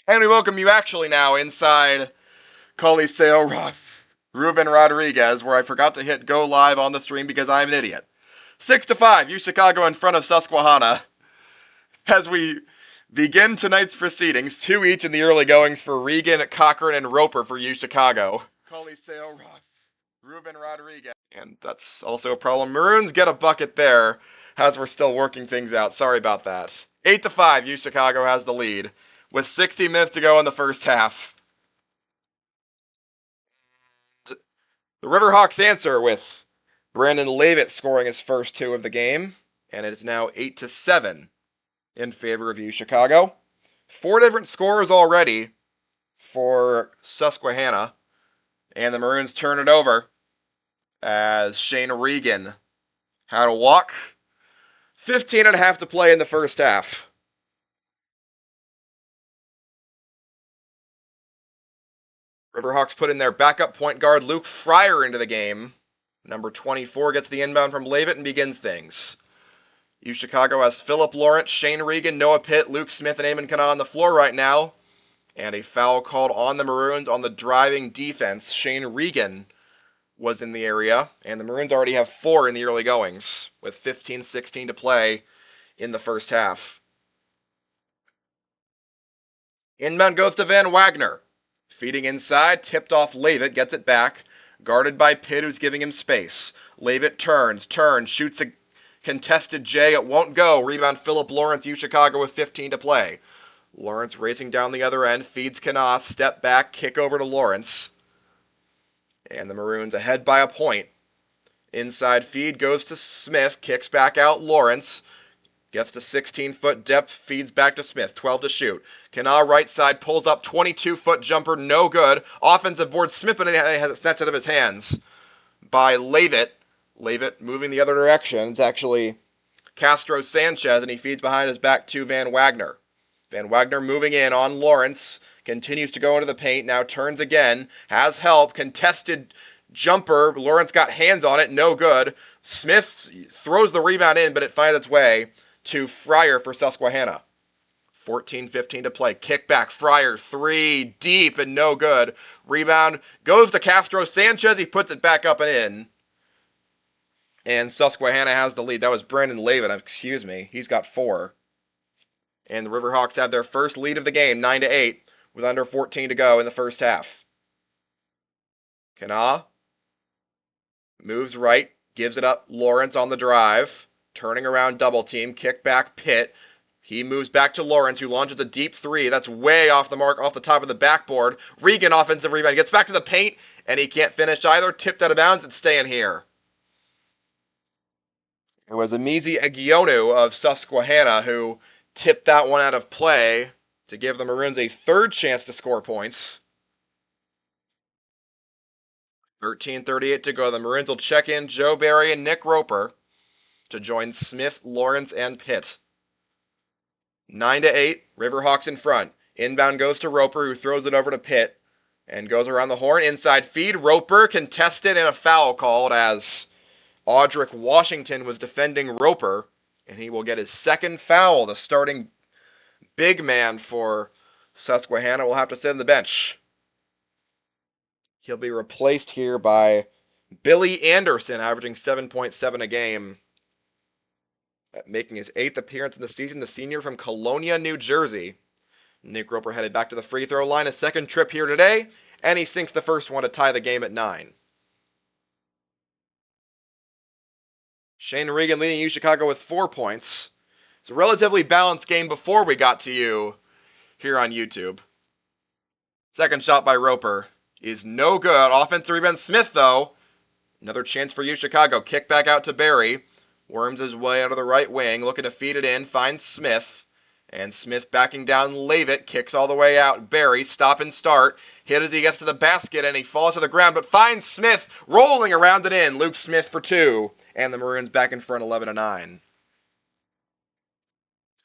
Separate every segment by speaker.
Speaker 1: And we welcome you actually now inside Coliseo Ruben Rodriguez, where I forgot to hit go live on the stream because I'm an idiot. 6-5, U Chicago in front of Susquehanna. As we begin tonight's proceedings, 2 each in the early goings for Regan, Cochran, and Roper for U Chicago. Coliseo Ruben Rodriguez. And that's also a problem. Maroons get a bucket there as we're still working things out. Sorry about that. 8-5, U Chicago has the lead with 60 minutes to go in the first half. The River Hawks answer with Brandon Leavitt scoring his first 2 of the game, and it is now 8-7 in favor of U Chicago. 4 different scores already for Susquehanna, and the Maroons turn it over as Shane Regan had a walk. 15 and a half to play in the first half. Riverhawks put in their backup point guard Luke Fryer into the game. Number 24 gets the inbound from Leavitt and begins things. U Chicago has Philip Lawrence, Shane Regan, Noah Pitt, Luke Smith, and Eamon Kana on the floor right now. And a foul called on the Maroons on the driving defense. Shane Regan was in the area, and the Maroons already have 4 in the early goings, with 15-16 to play in the first half. Inbound goes to Van Wagner. Feeding inside, tipped off Leavitt, gets it back. Guarded by Pitt, who's giving him space. Leavitt turns, shoots a contested J. It won't go. Rebound Philip Lawrence, U Chicago with 15 to play. Lawrence racing down the other end, feeds Kana, step back, kick over to Lawrence. And the Maroons ahead by a point. Inside feed goes to Smith, kicks back out Lawrence. Gets to 16-foot depth, feeds back to Smith, 12 to shoot. Kana right side, pulls up, 22-foot jumper, no good. Offensive board, Smith, but has it snatched out of his hands by Leavitt. Leavitt moving the other direction. It's actually Castro Sanchez, and he feeds behind his back to Van Wagner. Van Wagner moving in on Lawrence, continues to go into the paint, now turns again, has help, contested jumper. Lawrence got hands on it, no good. Smith throws the rebound in, but it finds its way to Fryer for Susquehanna. 14-15 to play. Kick back. Fryer, 3, deep and no good. Rebound goes to Castro Sanchez. He puts it back up and in. And Susquehanna has the lead. That was Brandon Leavitt, excuse me. He's got 4. And the Riverhawks have their first lead of the game, 9-8, with under 14 to go in the first half. Kana moves right, gives it up. Lawrence on the drive. Turning around, double team, kick back, Pitt. He moves back to Lawrence, who launches a deep 3. That's way off the mark, off the top of the backboard. Regan, offensive rebound, gets back to the paint, and he can't finish either. Tipped out of bounds, it's staying here. It was Amizi Agionu of Susquehanna who tipped that one out of play to give the Maroons a third chance to score points. 13:38 to go. The Maroons will check in Joe Barry and Nick Roper to join Smith, Lawrence, and Pitt. 9-8, Riverhawks in front. Inbound goes to Roper, who throws it over to Pitt and goes around the horn. Inside feed, Roper contested and a foul called as Audric Washington was defending Roper, and he will get his second foul. The starting big man for Susquehanna will have to sit on the bench. He'll be replaced here by Billy Anderson, averaging 7.7 a game. Making his 8th appearance in the season, the senior from Colonia, New Jersey. Nick Roper headed back to the free throw line, a second trip here today, and he sinks the first one to tie the game at 9. Shane Regan leading U Chicago with 4 points. It's a relatively balanced game before we got to you here on YouTube. Second shot by Roper is no good. Offensive rebound Smith, though. Another chance for U Chicago. Kick back out to Barry. Worms his way out of the right wing, looking to feed it in, finds Smith. And Smith backing down Leavitt, kicks all the way out. Barry, stop and start. Hit as he gets to the basket, and he falls to the ground, but finds Smith, rolling around it in. Luke Smith for 2, and the Maroons back in front 11-9.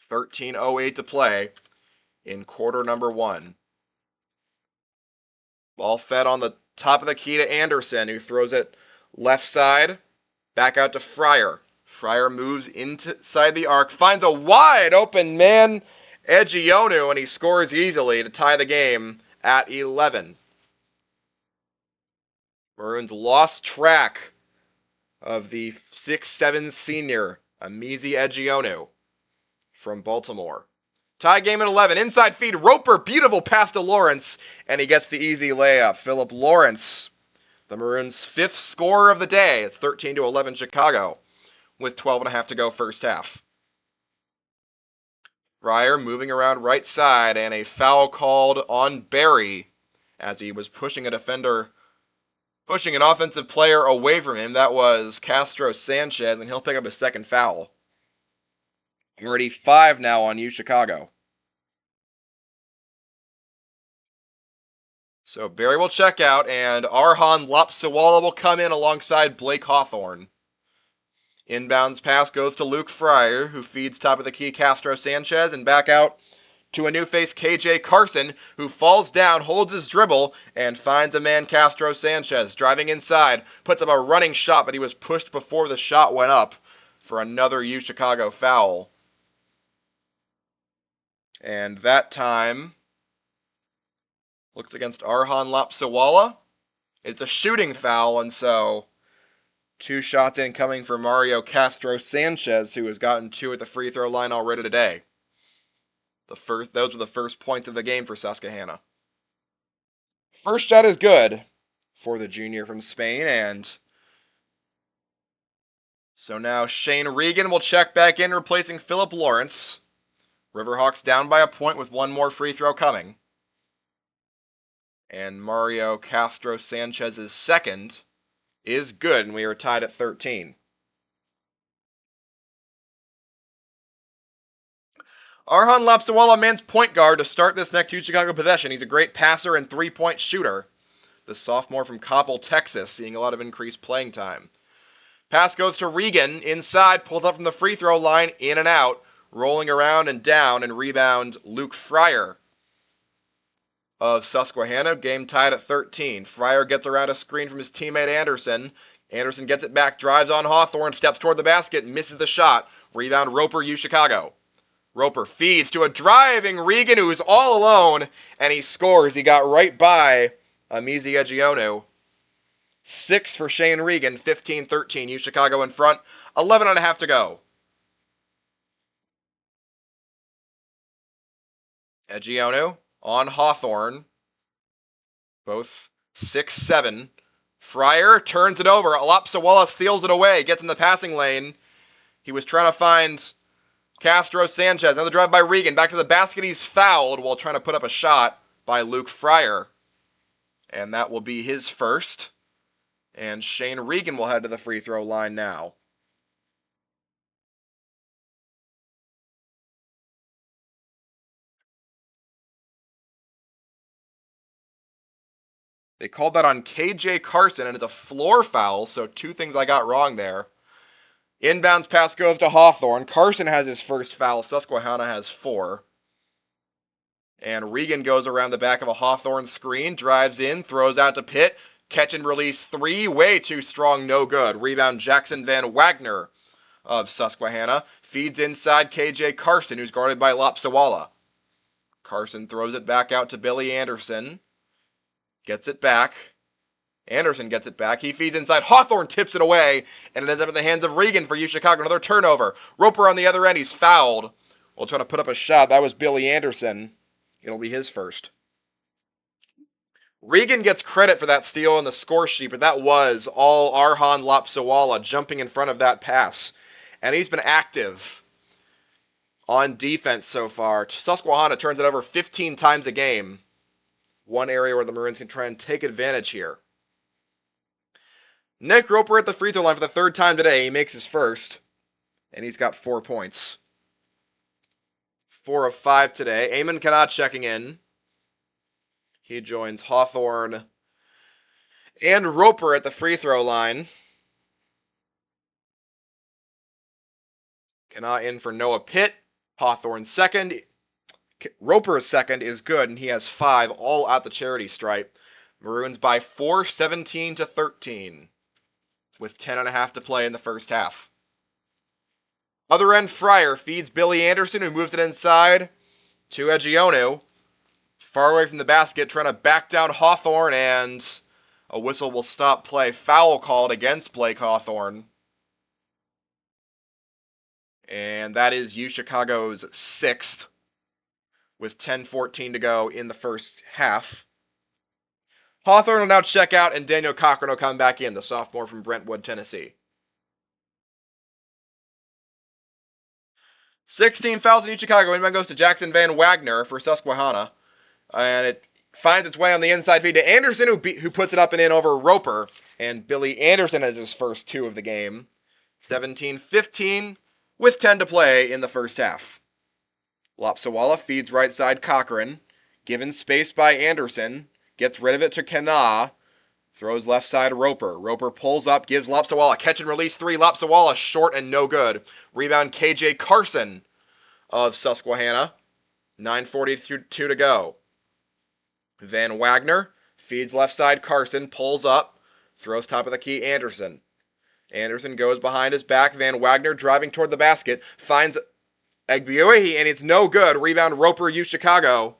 Speaker 1: 13:08 to play in quarter number 1. Ball fed on the top of the key to Anderson, who throws it left side, back out to Fryer. Fryer moves inside the arc, finds a wide open man, Egionu, and he scores easily to tie the game at 11. Maroons lost track of the 6'7" senior, Amizi Egionu from Baltimore. Tie game at 11. Inside feed, Roper, beautiful pass to Lawrence, and he gets the easy layup. Philip Lawrence, the Maroons' fifth scorer of the day. It's 13-11 Chicago, with 12.5 to go first half. Fryer moving around right side, and a foul called on Barry as he was pushing an offensive player away from him. That was Castro Sanchez, and he'll pick up his second foul. Already 5 now on you, Chicago. So Barry will check out, and Arhan Lapsawala will come in alongside Blake Hawthorne. Inbounds pass goes to Luke Fryer, who feeds top of the key Castro Sanchez, and back out to a new face KJ Carson, who falls down, holds his dribble, and finds a man Castro Sanchez. Driving inside, puts up a running shot, but he was pushed before the shot went up for another U Chicago foul. And that time looks against Arhan Lapsawala. It's a shooting foul, and so 2 shots incoming for Mario Castro Sanchez, who has gotten 2 at the free throw line already today. Those were the first points of the game for Susquehanna. First shot is good for the junior from Spain, and so now Shane Regan will check back in, replacing Philip Lawrence. Riverhawks down by a point with 1 more free throw coming. And Mario Castro Sanchez's second is good, and we are tied at 13. Arhan Lapsawala man's point guard to start this next U Chicago possession. He's a great passer and 3-point shooter. The sophomore from Coppell, Texas, seeing a lot of increased playing time. Pass goes to Regan, inside, pulls up from the free throw line, in and out, rolling around and down, and rebound Luke Fryer of Susquehanna. Game tied at 13. Fryer gets around a screen from his teammate Anderson. Anderson gets it back, drives on Hawthorne, steps toward the basket, misses the shot. Rebound Roper, U Chicago. Roper feeds to a driving Regan, who's all alone, and he scores. He got right by Amizi Egionu. 6 for Shane Regan, 15-13. U Chicago in front, 11.5 to go. Egionu on Hawthorne. Both 6'7". Fryer turns it over. Lapsawala steals it away, gets in the passing lane. He was trying to find Castro Sanchez. Another drive by Regan. Back to the basket. He's fouled while trying to put up a shot by Luke Fryer. And that will be his first. And Shane Regan will head to the free throw line now. They called that on KJ Carson, and it's a floor foul, so 2 things I got wrong there. Inbounds pass goes to Hawthorne. Carson has his first foul. Susquehanna has 4. And Regan goes around the back of a Hawthorne screen, drives in, throws out to Pitt. Catch and release 3, way too strong, no good. Rebound Jackson Van Wagner of Susquehanna. Feeds inside KJ Carson, who's guarded by Lapsawala. Carson throws it back out to Billy Anderson. Gets it back. Anderson gets it back. He feeds inside. Hawthorne tips it away, and it ends up in the hands of Regan for U Chicago. Another turnover. Roper on the other end. He's fouled. We'll try to put up a shot. That was Billy Anderson. It'll be his first. Regan gets credit for that steal on the score sheet, but that was all Arhan Lapsawala jumping in front of that pass. And he's been active on defense so far. Susquehanna turns it over 15 times a game. One area where the Maroons can try and take advantage here. Nick Roper at the free throw line for the 3rd time today. He makes his first, and he's got 4 points. 4 of 5 today. Eamon Kanat checking in. He joins Hawthorne and Roper at the free throw line. Kanat in for Noah Pitt. Hawthorne's second. Roper's second is good, and he has 5, all at the charity stripe. Maroons by 4, 17-13, with 10.5 to play in the first half. Other end, Fryer feeds Billy Anderson, who moves it inside. to Egionu. Far away from the basket, trying to back down Hawthorne, and a whistle will stop play. Foul called against Blake Hawthorne. And that is UChicago's 6th, with 10:14 to go in the first half. Hawthorne will now check out, and Daniel Cochran will come back in, the sophomore from Brentwood, Tennessee. 16 fouls in Chicago. Inbound goes to Jackson Van Wagner for Susquehanna. And it finds its way on the inside feed to Anderson, who puts it up and in over Roper. And Billy Anderson has his first 2 of the game. 17-15 with 10 to play in the first half. Lopsawala feeds right side Cochran. Given space by Anderson. Gets rid of it to Kana. Throws left side Roper. Roper pulls up, gives Lopsawala. Catch and release 3. Lopsawala short and no good. Rebound KJ Carson of Susquehanna. 9:42 to go. Van Wagner feeds left side Carson. Pulls up. Throws top of the key Anderson. Anderson goes behind his back. Van Wagner driving toward the basket. Finds Egbiohi, and it's no good. Rebound Roper, UChicago.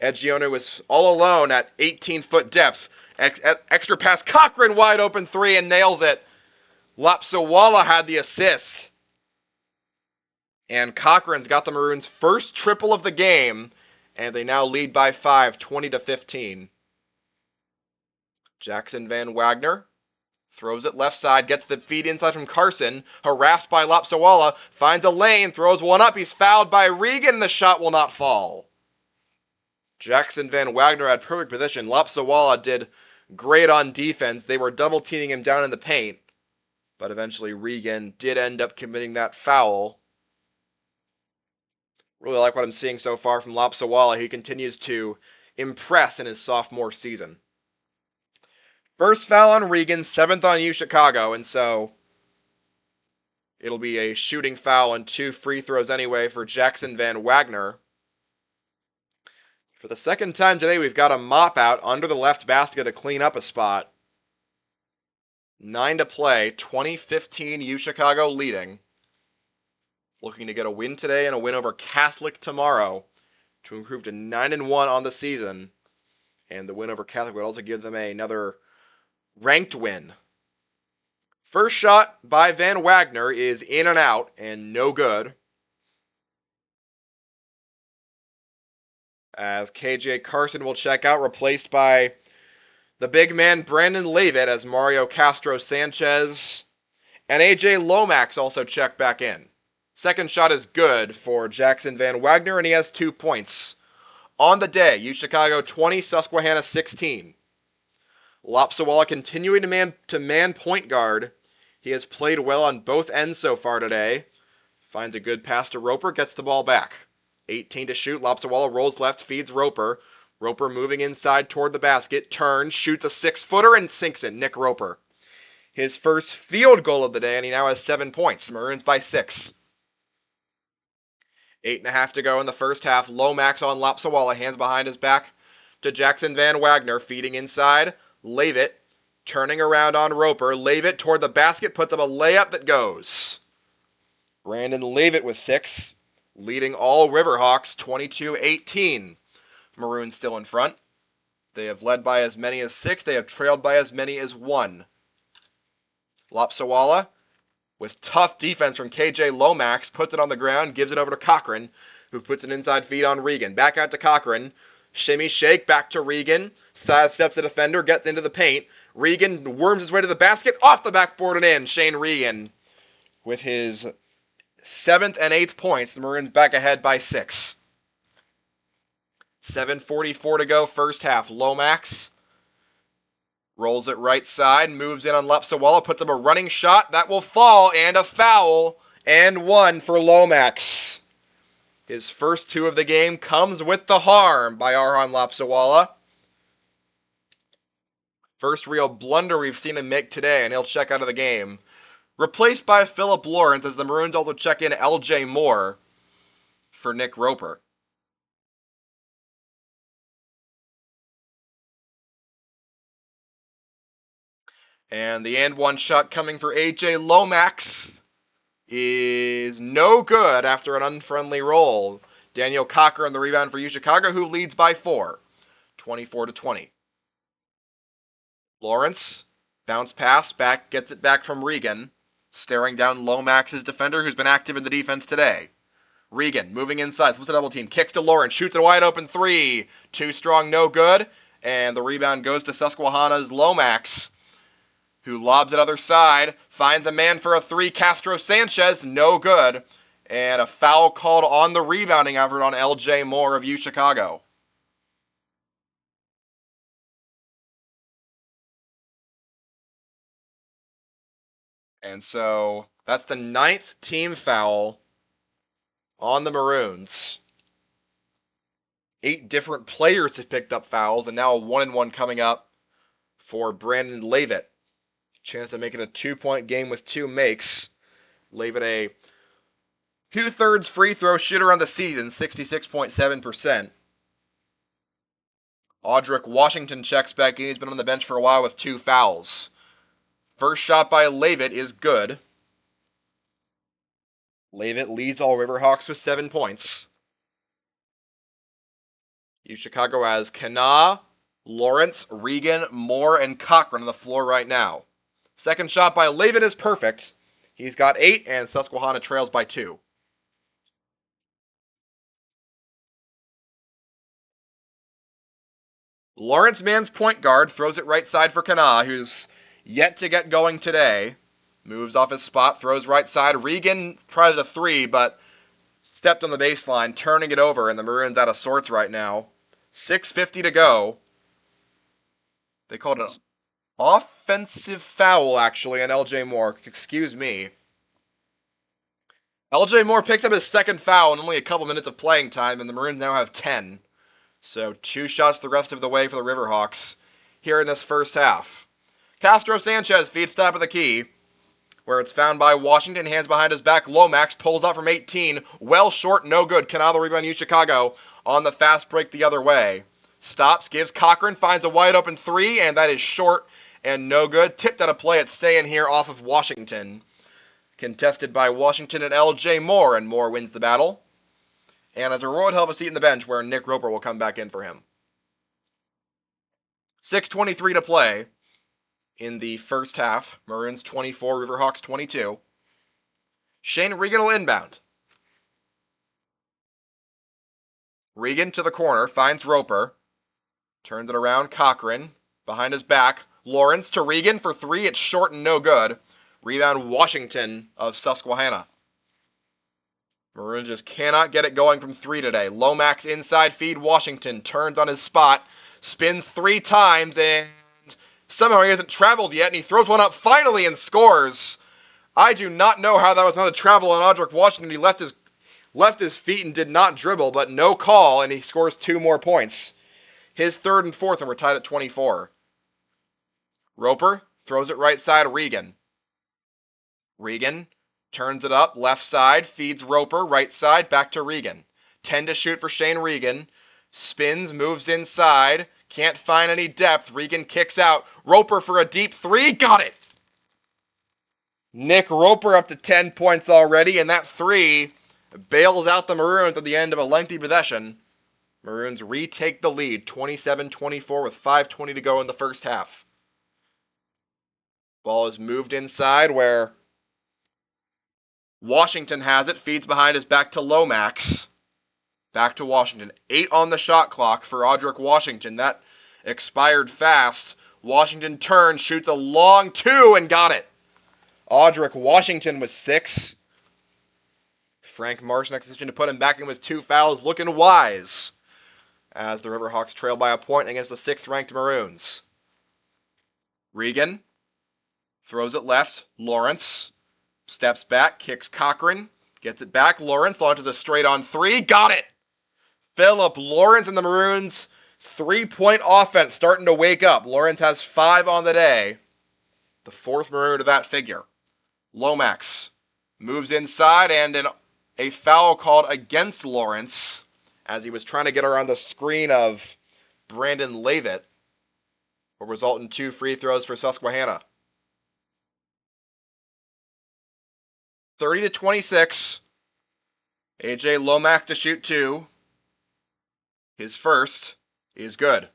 Speaker 1: Egionu was all alone at 18-foot depth. Extra pass. Cochran wide open 3 and nails it. Lopsawala had the assist. And Cochran's got the Maroons' first triple of the game. And they now lead by 5, 20-15. Jackson Van Wagner throws it left side. Gets the feed inside from Carson. Harassed by Lopsawala. Finds a lane. Throws one up. He's fouled by Regan. And the shot will not fall. Jackson Van Wagner had perfect position. Lopsawala did great on defense. They were double teaming him down in the paint. But eventually Regan did end up committing that foul. Really like what I'm seeing so far from Lopsawala. He continues to impress in his sophomore season. First foul on Regan, 7th on UChicago, and so it'll be a shooting foul and 2 free throws anyway for Jackson Van Wagner. For the second time today, we've got a mop out under the left basket to clean up a spot. 9 to play, 20-15 UChicago leading. Looking to get a win today and a win over Catholic tomorrow to improve to 9-1 on the season. And the win over Catholic would also give them another ranked win. First shot by Van Wagner is in and out and no good. As KJ Carson will check out, replaced by the big man Brandon Leavitt as Mario Castro Sanchez and AJ Lomax also check back in. Second shot is good for Jackson Van Wagner, and he has 2 points. On the day, UChicago 20, Susquehanna 16. Lopsawala continuing to man point guard. He has played well on both ends so far today. Finds a good pass to Roper, gets the ball back. 18 to shoot. Lopsawala rolls left, feeds Roper. Roper moving inside toward the basket. Turns, shoots a 6-footer, and sinks it. Nick Roper. His first field goal of the day, and he now has 7 points. Maroons by 6. 8.5 to go in the first half. Lomax on Lopsawala. Hands behind his back to Jackson Van Wagner. Feeding inside. Leavitt turning around on Roper. Leavitt toward the basket. Puts up a layup that goes. Brandon Leavitt with 6. Leading all Riverhawks 22-18. Maroons still in front. They have led by as many as 6. They have trailed by as many as 1. Lopsawala, with tough defense from KJ Lomax, puts it on the ground, gives it over to Cochran, who puts an inside feed on Regan. Back out to Cochran. Shimmy shake, back to Regan. Sidesteps the defender, gets into the paint. Regan worms his way to the basket, off the backboard and in. Shane Regan with his 7th and 8th points. The Maroons back ahead by 6. 7:44 to go, first half. Lomax rolls it right side, moves in on Lopsawala, puts up a running shot. That will fall, and a foul, and 1 for Lomax. His first 2 of the game comes with the harm by Arhan Lopsawala. First real blunder we've seen him make today, and he'll check out of the game. Replaced by Philip Lawrence, as the Maroons also check in LJ Moore for Nick Roper. And the and one shot coming for AJ Lomax is no good after an unfriendly roll. Daniel Cochran the rebound for UChicago, who leads by 4, 24-20. Lawrence, bounce pass, gets it back from Regan, staring down Lomax's defender, who's been active in the defense today. Regan, moving inside, splits a double team, kicks to Lawrence, shoots a wide open 3. Too strong, no good. And the rebound goes to Susquehanna's Lomax, who lobs it other side, finds a man for a 3, Castro Sanchez, no good. And a foul called on the rebounding effort on L.J. Moore of UChicago. And so that's the 9th team foul on the Maroons. 8 different players have picked up fouls, and now a 1-and-1 coming up for Brandon Leavitt. Chance to make it a 2-point game with 2 makes. Leavitt a 2/3 free throw shooter on the season, 66.7%. Audric Washington checks back in. He's been on the bench for a while with 2 fouls. First shot by Leavitt is good. Leavitt leads all Riverhawks with 7 points. UChicago has Kana, Lawrence, Regan, Moore, and Cochran on the floor right now. Second shot by Leavitt is perfect. He's got 8, and Susquehanna trails by 2. Lawrence man's point guard, throws it right side for Kana, who's yet to get going today. Moves off his spot, throws right side. Regan tries a 3, but stepped on the baseline, turning it over, and the Maroons out of sorts right now. 6:50 to go. They called an offensive foul, actually, on L.J. Moore. Excuse me. L.J. Moore picks up his second foul in only a couple minutes of playing time, and the Maroons now have 10. So 2 shots the rest of the way for the Riverhawks here in this first half. Castro Sanchez feeds top of the key, where it's found by Washington, hands behind his back. Lomax pulls out from 18, well short, no good. Canal rebound, UChicago on the fast break the other way. Stops, gives Cochran, finds a wide open 3, and that is short and no good. Tipped out of play, it's staying here off of Washington. Contested by Washington and L.J. Moore, and Moore wins the battle. And as a Roy would have a seat in the bench where Nick Roper will come back in for him. 6:23 to play in the first half. Maroons 24, Riverhawks 22. Shane Regan will inbound. Regan to the corner, finds Roper. Turns it around, Cochran. Behind his back, Lawrence to Regan for 3. It's short and no good. Rebound Washington of Susquehanna. Maroons just cannot get it going from 3 today. Lomax inside feed, Washington turns on his spot, spins 3 times, and somehow he hasn't traveled yet, and he throws one up finally and scores. I do not know how that was not a travel on Audric Washington. He left his feet and did not dribble, but no call, and he scores 2 more points. His third and fourth, and we're tied at 24. Roper throws it right side, Regan. Regan turns it up, left side, feeds Roper, right side, back to Regan. 10 to shoot for Shane Regan. Spins, moves inside, can't find any depth. Regan kicks out. Roper for a deep 3, got it! Nick Roper up to 10 points already, and that 3 bails out the Maroons at the end of a lengthy possession. Maroons retake the lead, 27-24 with 5:20 to go in the first half. Ball is moved inside where Washington has it, feeds behind his back to Lomax. Back to Washington. 8 on the shot clock for Audric Washington. That expired fast. Washington turns, shoots a long 2 and got it. Audric Washington with 6. Frank Marsh next decision to put him back in with 2 fouls, looking wise as the Riverhawks trail by a point against the 6th-ranked Maroons. Regan throws it left. Lawrence steps back, kicks Cochran, gets it back. Lawrence launches a straight-on 3, got it! Philip Lawrence and the Maroons' 3-point offense starting to wake up. Lawrence has 5 on the day. The 4th Maroon to that figure. Lomax moves inside, and a foul called against Lawrence as he was trying to get around the screen of Brandon Leavitt, will result in 2 free throws for Susquehanna. 30-26. AJ Lomax to shoot 2. His first is good.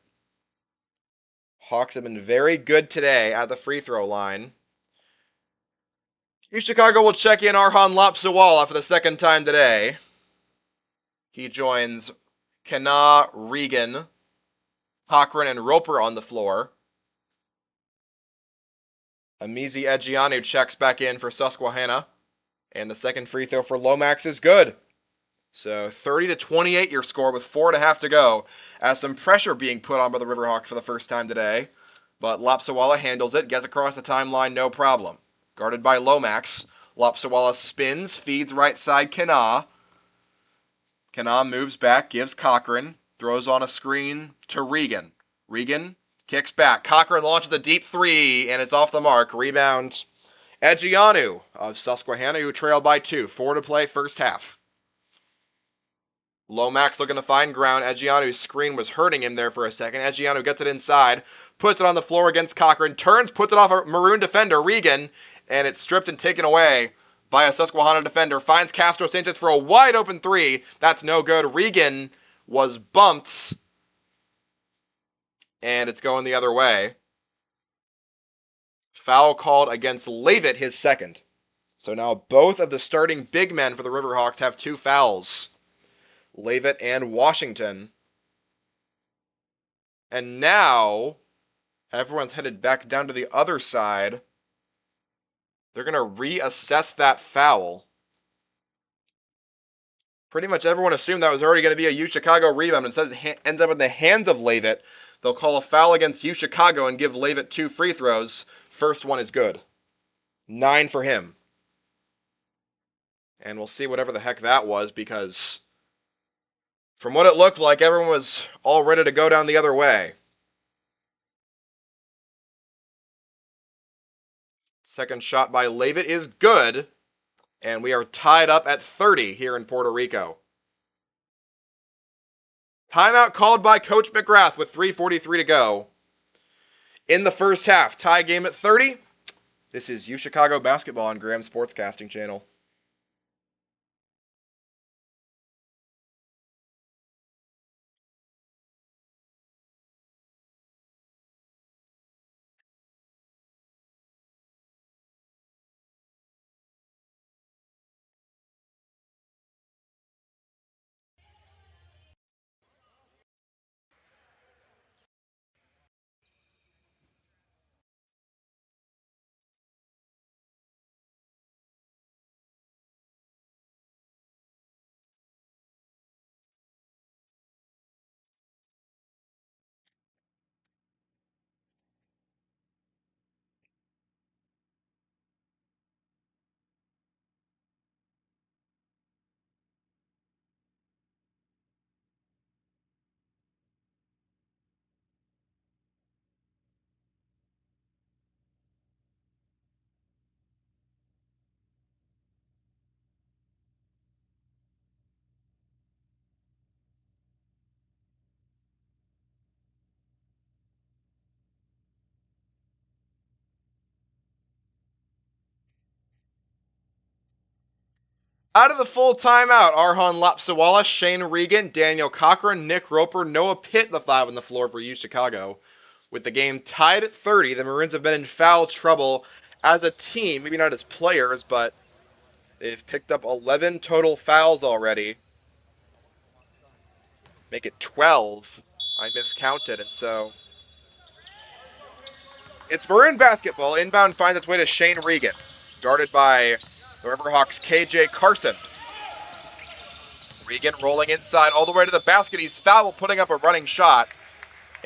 Speaker 1: Hawks have been very good today at the free throw line. Chicago will check in Arhan Lapsawala for the second time today. He joins Kana, Regan, Cochran, and Roper on the floor. Amizi Ejianu checks back in for Susquehanna. And the second free throw for Lomax is good. So 30-28 your score with 4.5 to go, as some pressure being put on by the Riverhawks for the first time today. But Lapsawala handles it, gets across the timeline, no problem. Guarded by Lomax. Lapsawala spins, feeds right side Kana. Kana moves back, gives Cochran, throws on a screen to Regan. Regan kicks back. Cochran launches a deep 3, and it's off the mark. Rebound Ejianu of Susquehanna, who trailed by 2. 4 to play, first half. Lomax looking to find ground. Ejianu's screen was hurting him there for a second. Ejianu gets it inside, puts it on the floor against Cochran, turns, puts it off a Maroon defender, Regan, and it's stripped and taken away by a Susquehanna defender. Finds Castro Sanchez for a wide open 3. That's no good. Regan was bumped, and it's going the other way. Foul called against Leavitt, his second. So now both of the starting big men for the Riverhawks have 2 fouls. Leavitt and Washington. And now everyone's headed back down to the other side. They're going to reassess that foul. Pretty much everyone assumed that was already going to be a Chicago rebound. Instead, it ends up in the hands of Leavitt. They'll call a foul against Chicago and give Leavitt 2 free throws. First one is good. 9 for him. And we'll see whatever the heck that was, because from what it looked like, everyone was all ready to go down the other way. Second shot by Leavitt is good, and we are tied up at 30 here in Puerto Rico. Timeout called by Coach McGrath with 3:43 to go. In the first half, tie game at 30. This is Chicago Basketball on Graham Sportscasting Channel. Out of the full timeout, Arhan Lapsawala, Shane Regan, Daniel Cochran, Nick Roper, Noah Pitt, the 5 on the floor for Chicago. With the game tied at 30, the Maroons have been in foul trouble as a team, maybe not as players, but they've picked up 11 total fouls already. Make it 12. I miscounted, and so it's Maroon basketball. Inbound finds its way to Shane Regan, guarded by the Riverhawks' KJ Carson. Regan rolling inside all the way to the basket. He's fouled, putting up a running shot,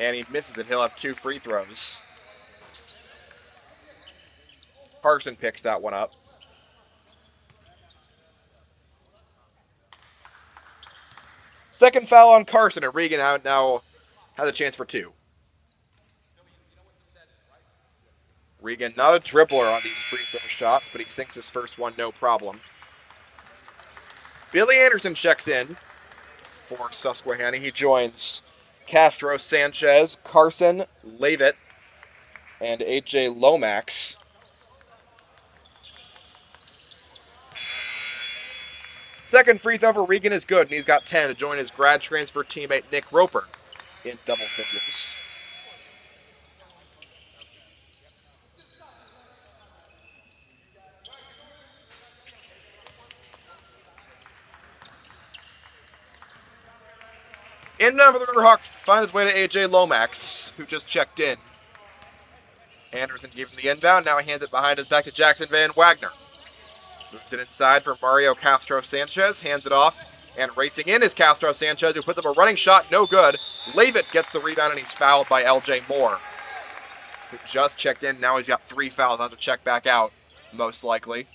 Speaker 1: and he misses it. He'll have 2 free throws. Carson picks that one up. Second foul on Carson, and Regan now has a chance for 2. Regan, not a dribbler on these free throw shots, but he sinks his first one, no problem. Billy Anderson checks in for Susquehanna. He joins Castro Sanchez, Carson, Leavitt, and AJ Lomax. Second free throw for Regan is good, and he's got 10 to join his grad transfer teammate Nick Roper in double figures. Inbound for the River Hawks finds his way to A.J. Lomax, who just checked in. Anderson gave him the inbound. Now he hands it behind his back to Jackson Van Wagner. Moves it inside for Mario Castro-Sanchez. Hands it off. And racing in is Castro-Sanchez, who puts up a running shot. No good. Leavitt gets the rebound, and he's fouled by L.J. Moore, who just checked in. Now he's got 3 fouls. He'll have to check back out, most likely.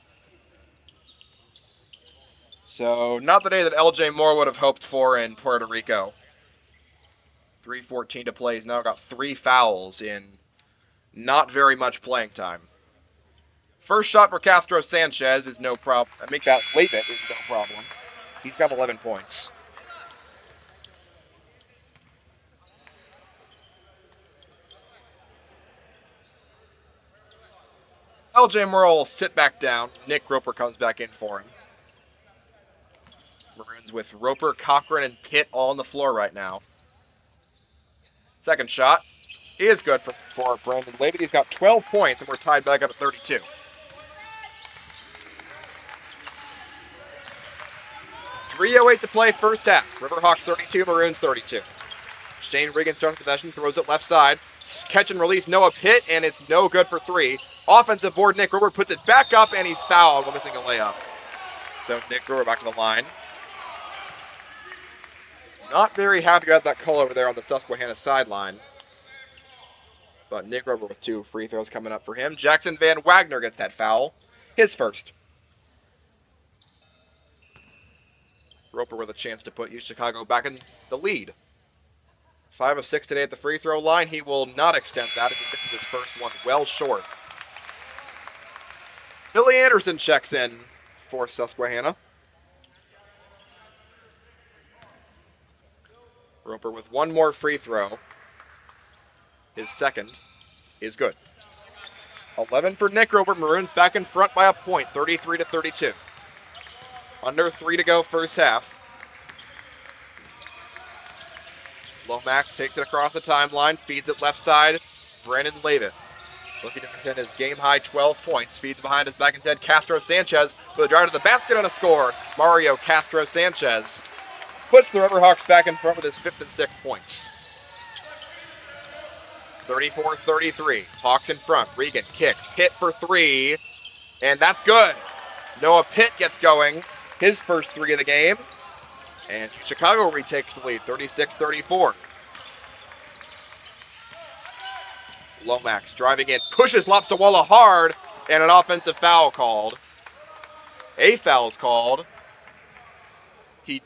Speaker 1: So, not the day that L.J. Moore would have hoped for in Puerto Rico. 3:14 to play. He's now got 3 fouls in not very much playing time. First shot for Castro-Sanchez is no problem. I make that Leavitt is no problem. He's got 11 points. L.J. Moore will sit back down. Nick Roper comes back in for him. Maroons with Roper, Cochran, and Pitt all on the floor right now. Second shot is good for Brandon Leavitt. He's got 12 points, and we're tied back up at 32. .308 to play first half. River Hawks 32, Maroons 32. Shane Regan starts possession, throws it left side. Catch and release Noah Pitt, and it's no good for 3. Offensive board, Nick Roper puts it back up, and he's fouled while missing a layup. So Nick Roper back to the line. Not very happy about that call over there on the Susquehanna sideline. But Nick Roper with 2 free throws coming up for him. Jackson Van Wagner gets that foul. His first. Roper with a chance to put Chicago back in the lead. 5 of 6 today at the free throw line. He will not extend that if he misses his first one well short. Billy Anderson checks in for Susquehanna. Roper with 1 more free throw. His second is good. 11 for Nick Roper. Maroons back in front by a point, 33 to 32. Under 3 to go first half. Lomax takes it across the timeline, feeds it left side. Brandon Leavitt looking to extend his game-high 12 points. Feeds behind his back instead. Castro-Sanchez with a drive to the basket on a score. Mario Castro-Sanchez puts the River Hawks back in front with his 5th and 6th points. 34-33. Hawks in front. Regan kick. Pitt for 3. And that's good. Noah Pitt gets going. His first 3 of the game. And Chicago retakes the lead, 36-34. Lomax driving in, pushes Lapsawala hard, and an offensive foul called. A foul's called. He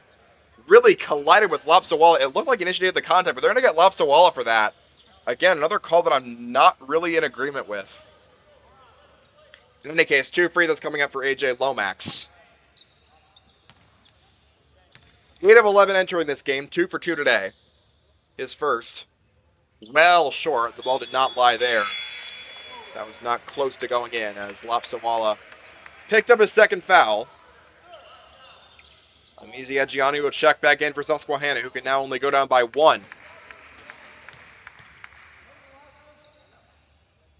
Speaker 1: really collided with Lapsawala. It looked like he initiated the contact, but they're going to get Lapsawala for that. Again, another call that I'm not really in agreement with. In any case, 2 free throws coming up for A.J. Lomax. 8 of 11 entering this game, 2 for 2 today. His first. Well short. The ball did not lie there. That was not close to going in as Lapsawala picked up his second foul. Amizi Adjiani will check back in for Susquehanna, who can now only go down by 1.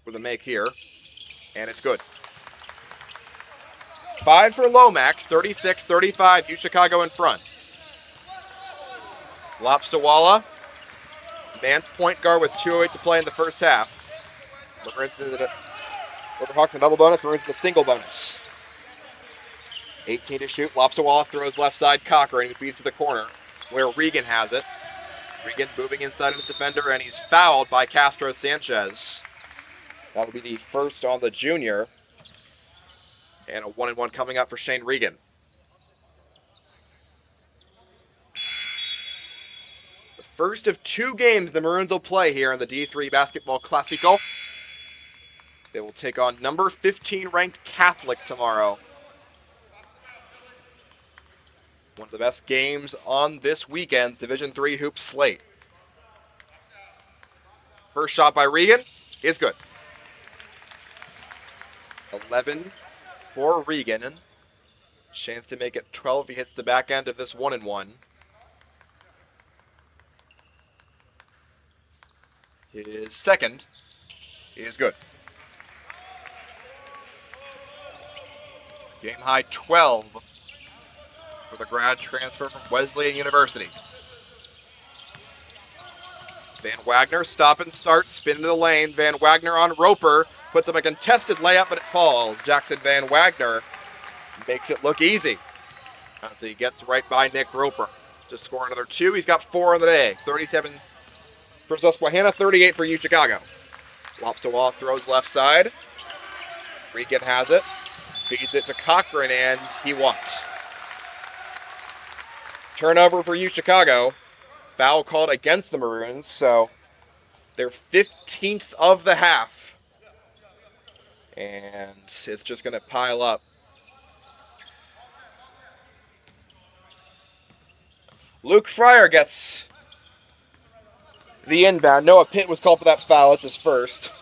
Speaker 1: With a make here. And it's good. 5 for Lomax, 36-35, Chicago in front. Lapsawala, man's point guard with 2:08 to play in the first half. Maroons in the River Hawks in double bonus, Maroons in the single bonus. 18 to shoot, Lapsawala throws left side, Cochran, who feeds to the corner, where Regan has it. Regan moving inside of the defender, and he's fouled by Castro-Sanchez. That'll be the first on the junior. And a 1-and-1 coming up for Shane Regan. First of 2 games the Maroons will play here in the D3 Basketball Classico. They will take on number 15 ranked Catholic tomorrow. One of the best games on this weekend's Division III hoop slate. First shot by Regan is good. 11 for Regan. Chance to make it 12 if he hits the back end of this 1-1. His second is good. Game high 12 for the grad transfer from Wesleyan University. Van Wagner, stop and start, spin into the lane. Van Wagner on Roper, puts up a contested layup, but it falls. Jackson Van Wagner makes it look easy as he gets right by Nick Roper. Just score another 2. He's got 4 on the day. 37 for Susquehanna, 38 for UChicago. Lopsawala throws left side. Regan has it. Feeds it to Cochran, and he walks. Turnover for UChicago. Foul called against the Maroons, so they're 15th of the half. And it's just going to pile up. Luke Fryer gets the inbound. Noah Pitt was called for that foul. It's his first.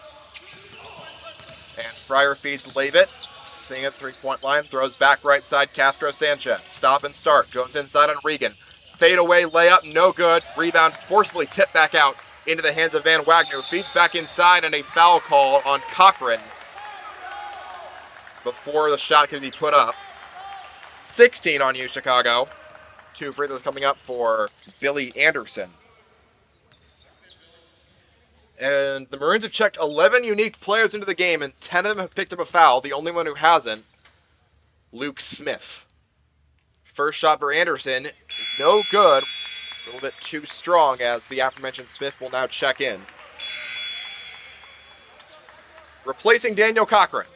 Speaker 1: And Fryer feeds Leavitt. Staying at the 3-point line. Throws back right side. Castro Sanchez. Stop and start. Goes inside on Regan. Fade away layup. No good. Rebound forcefully tipped back out into the hands of Van Wagner. Feeds back inside, and a foul call on Cochran before the shot can be put up. 16 on UChicago. 2 free throws coming up for Billy Anderson. And the Maroons have checked 11 unique players into the game, and 10 of them have picked up a foul. The only one who hasn't, Luke Smith. First shot for Anderson, no good. A little bit too strong, as the aforementioned Smith will now check in. Replacing Daniel Cochran.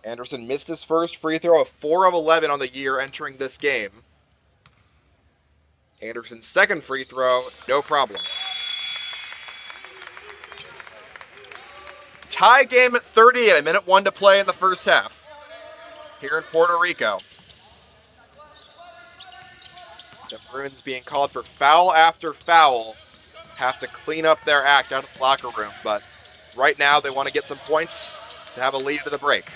Speaker 1: Anderson missed his first free throw of 4 of 11 on the year entering this game. Anderson's second free throw, no problem. Tie game at 38, a minute 1 to play in the first half here in Puerto Rico. The Maroons being called for foul after foul have to clean up their act out of the locker room, but right now they want to get some points to have a lead to the break.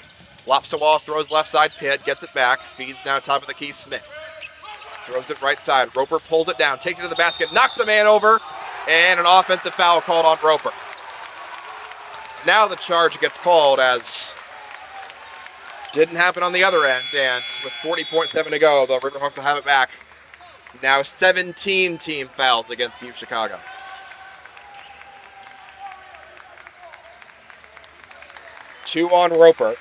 Speaker 1: Lopsawala throws left side, Pitt gets it back, feeds now top of the key, Smith. Throws it right side, Roper pulls it down, takes it to the basket, knocks a man over, and an offensive foul called on Roper. Now the charge gets called, as didn't happen on the other end, and with 40.7 to go, the River Hawks will have it back. Now 17 team fouls against UChicago. Two on Roper.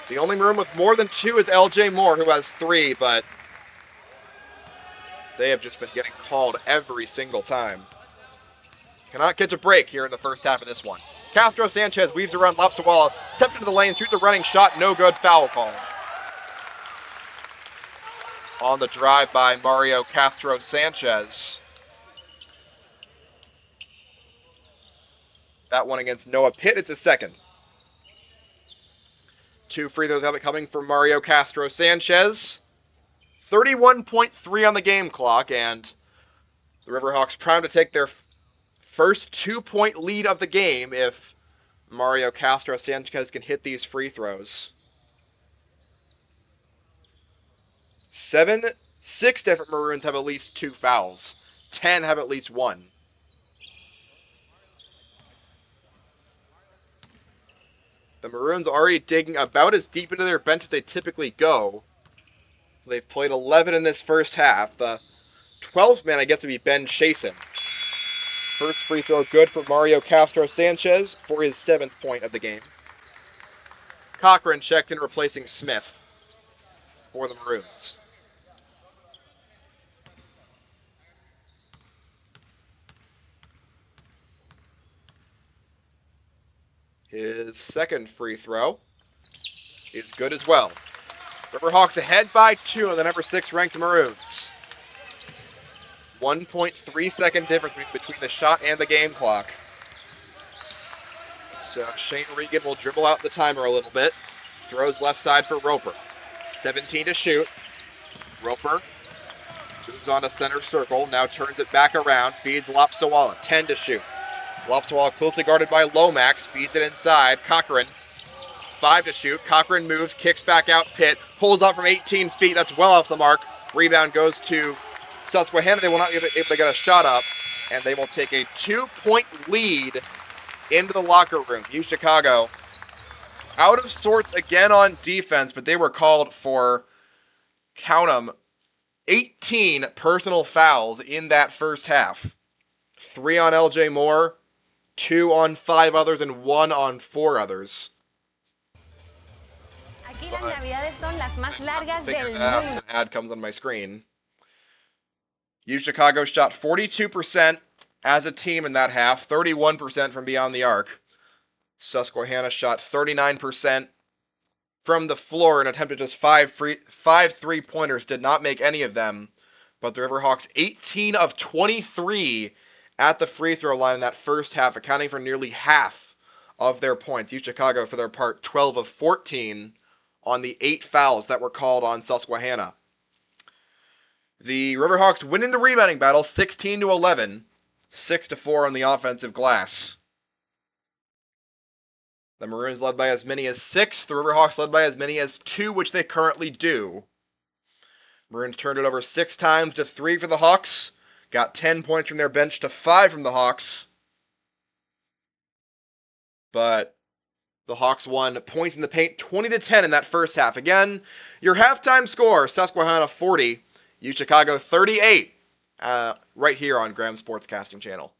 Speaker 1: The only Maroon with more than 2 is LJ Moore, who has 3, but they have just been getting called every single time. Cannot catch a break here in the first half of this one. Castro Sanchez weaves around Lopsawala, steps into the lane, through the running shot, no good, foul call. On the drive by Mario Castro Sanchez. That one against Noah Pitt, it's his second. 2 free throws coming for Mario Castro Sanchez. 31.3 on the game clock, and the Riverhawks primed to take their first 2-point lead of the game if Mario Castro Sanchez can hit these free throws. 6 different Maroons have at least 2 fouls. 10 have at least 1. The Maroons already digging about as deep into their bench as they typically go. They've played 11 in this first half. The 12th man, I guess, would be Ben Chasen. First free throw good for Mario Castro Sanchez for his 7th point of the game. Cochran checked in, replacing Smith for the Maroons. His second free throw is good as well. Riverhawks ahead by 2 on the number 6 ranked Maroons. 1.3 second difference between the shot and the game clock. So Shane Regan will dribble out the timer a little bit. Throws left side for Roper. 17 to shoot. Roper moves on to center circle. Now turns it back around. Feeds Lopsawala. 10 to shoot. Lopsawala closely guarded by Lomax. Feeds it inside. Cochran 5 to shoot. Cochran moves, kicks back out. Pitt pulls up from 18 feet. That's well off the mark. Rebound goes to Susquehanna. They will not be able to get a shot up, and they will take a 2-point lead into the locker room. Chicago out of sorts again on defense, but they were called for, count them, 18 personal fouls in that first half. 3 on LJ Moore, 2 on 5 others, and 1 on 4 others.
Speaker 2: Aquí las navidades son las más largas del
Speaker 1: mundo. An ad comes on my screen. Chicago shot 42% as a team in that half, 31% from beyond the arc. Susquehanna shot 39% from the floor and attempted just 5 3-pointers, did not make any of them. But the Riverhawks 18 of 23 at the free throw line in that first half, accounting for nearly half of their points. Chicago, for their part, 12 of 14 on the 8 fouls that were called on Susquehanna. The Riverhawks win in the rebounding battle 16-11, 6-4 on the offensive glass. The Maroons led by as many as 6, the Riverhawks led by as many as 2, which they currently do. Maroons turned it over 6 times to 3 for the Hawks, got 10 points from their bench to 5 from the Hawks. But the Hawks won points in the paint 20-10 in that first half. Again, your halftime score, Susquehanna 40, Chicago 38, right here on Graham Sportscasting Channel.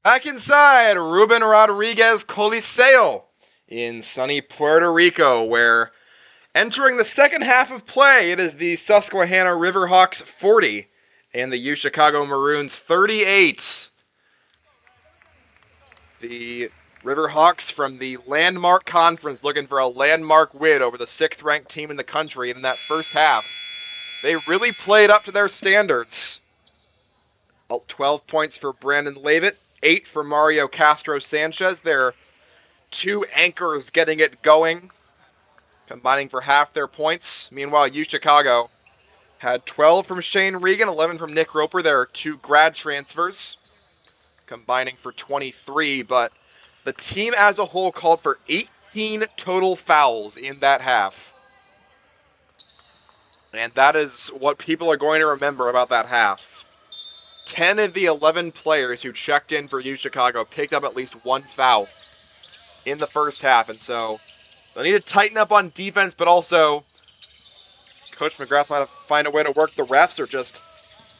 Speaker 1: Back inside, Ruben Rodriguez Coliseo in sunny Puerto Rico, where entering the second half of play, it is the Susquehanna River Hawks 40 and the Chicago Maroons 38. The River Hawks from the Landmark Conference looking for a landmark win over the 6th-ranked team in the country. And in that first half, they really played up to their standards. 12 points for Brandon Leavitt, 8 for Mario Castro Sanchez. Their two anchors getting it going, combining for half their points. Meanwhile, Chicago had 12 from Shane Regan, 11 from Nick Roper. There are two grad transfers, combining for 23. But the team as a whole called for 18 total fouls in that half. And that is what people are going to remember about that half. 10 of the 11 players who checked in for Chicago picked up at least one foul in the first half. And so they need to tighten up on defense, but also Coach McGrath might have to find a way to work the refs or just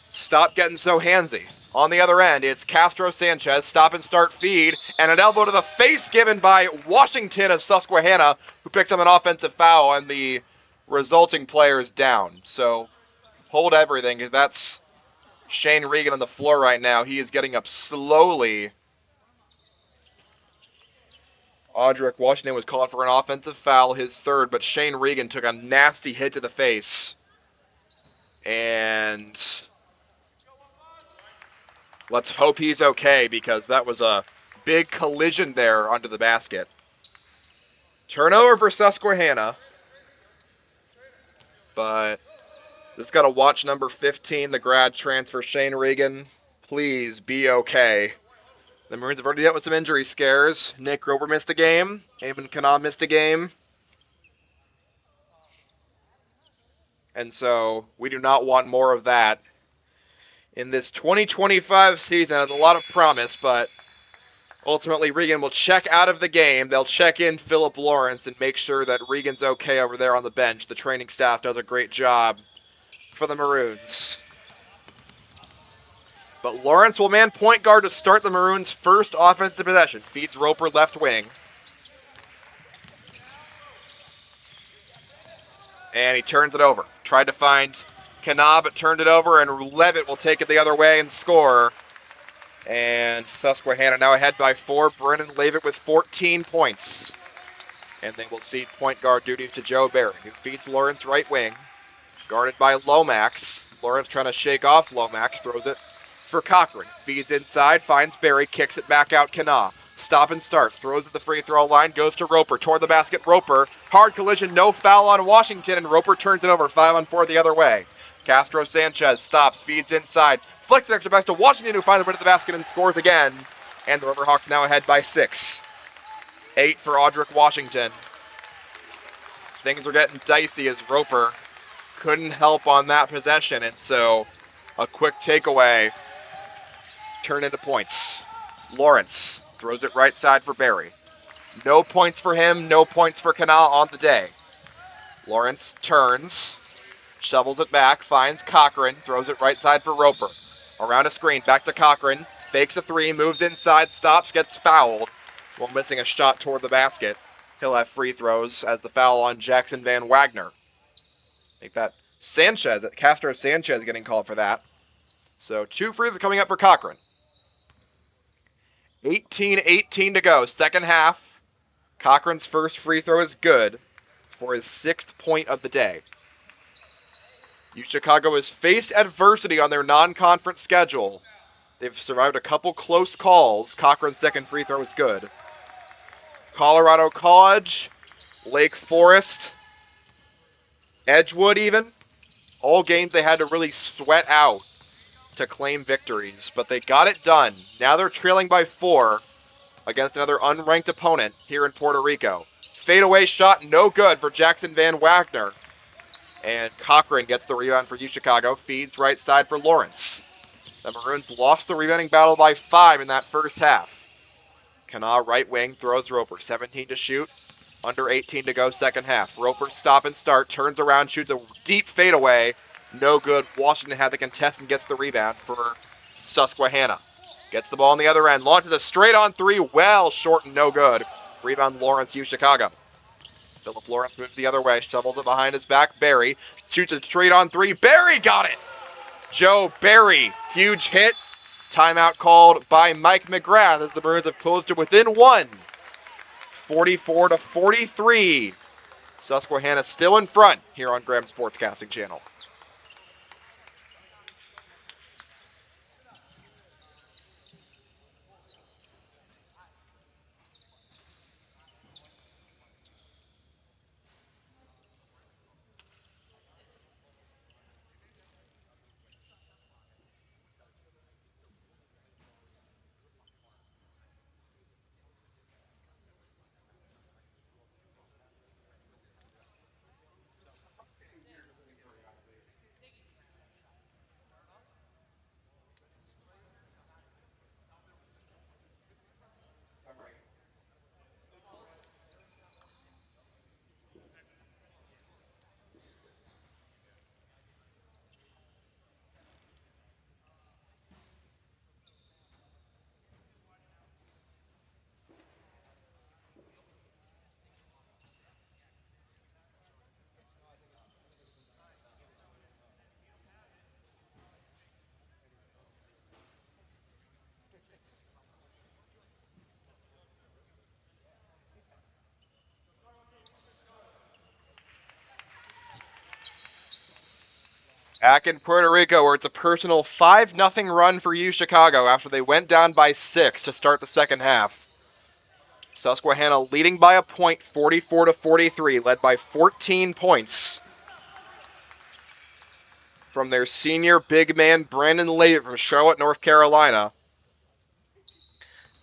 Speaker 1: stop getting so handsy. On the other end, it's Castro Sanchez, stop and start feed, and an elbow to the face given by Washington of Susquehanna, who picks up an offensive foul, and the resulting player is down. So hold everything. That's Shane Regan on the floor right now. He is getting up slowly. Audric Washington was called for an offensive foul, his third, but Shane Regan took a nasty hit to the face. And let's hope he's okay, because that was a big collision there under the basket. Turnover for Susquehanna. But just got to watch number 15, the grad transfer, Shane Regan. Please be okay. The Maroons have already dealt with some injury scares. Nick Roper missed a game. Eamon Kana missed a game. And so we do not want more of that in this 2025 season. Has a lot of promise, but ultimately Regan will check out of the game. They'll check in Philip Lawrence and make sure that Regan's okay over there on the bench. The training staff does a great job for the Maroons. But Lawrence will man point guard to start the Maroons' first offensive possession. Feeds Roper left wing. And he turns it over. Tried to find Kana, but turned it over, and Leavitt will take it the other way and score. And Susquehanna now ahead by 4. Brennan Leavitt with 14 points. And they will cede point guard duties to Joe Barry, who feeds Lawrence right wing. Guarded by Lomax. Lawrence trying to shake off Lomax. Throws it for Cochran. Feeds inside. Finds Barry. Kicks it back out. Kana. Stop and start. Throws at the free throw line. Goes to Roper. Toward the basket. Roper. Hard collision. No foul on Washington. And Roper turns it over. 5-on-4 the other way. Castro Sanchez stops. Feeds inside. Flicks it extra pass to Washington, who finds a way to the basket and scores again. And the Riverhawks now ahead by 6. 8 for Audric Washington. Things are getting dicey as Roper couldn't help on that possession, and so a quick takeaway turned into points. Lawrence throws it right side for Barry. No points for him, no points for Kana on the day. Lawrence turns, shovels it back, finds Cochran, throws it right side for Roper. Around a screen, back to Cochran, fakes a 3, moves inside, stops, gets fouled while missing a shot toward the basket. He'll have free throws as the foul on Jackson Van Wagner. Make that Sanchez, Castro Sanchez getting called for that. So 2 free throws coming up for Cochran. 18-18 to go, second half. Cochran's first free throw is good for his 6th point of the day. Chicago has faced adversity on their non-conference schedule. They've survived a couple close calls. Cochran's second free throw is good. Colorado College, Lake Forest, Edgewood even. All games they had to really sweat out to claim victories, but they got it done. Now they're trailing by 4 against another unranked opponent here in Puerto Rico. Fadeaway shot, no good for Jackson Van Wagner. And Cochran gets the rebound for Chicago, feeds right side for Lawrence. The Maroons lost the rebounding battle by 5 in that first half. Kana right wing throws Roper, 17 to shoot, under 18 to go second half. Roper stop and start, turns around, shoots a deep fadeaway, no good. Washington had the contest and gets the rebound for Susquehanna. Gets the ball on the other end. Launches a straight on three. Well short and no good. Rebound Lawrence, U Chicago. Philip Lawrence moves the other way. Shovels it behind his back. Barry shoots it straight on three. Barry got it! Joe Barry. Huge hit. Timeout called by Mike McGrath as the Maroons have closed it within one. 44-43. Susquehanna still in front here on Graham Sportscasting Channel. Back in Puerto Rico, where it's a personal 5-0 run for U Chicago after they went down by 6 to start the second half. Susquehanna leading by a point, 44-43, led by 14 points from their senior big man, Brandon Leavitt from Charlotte, North Carolina.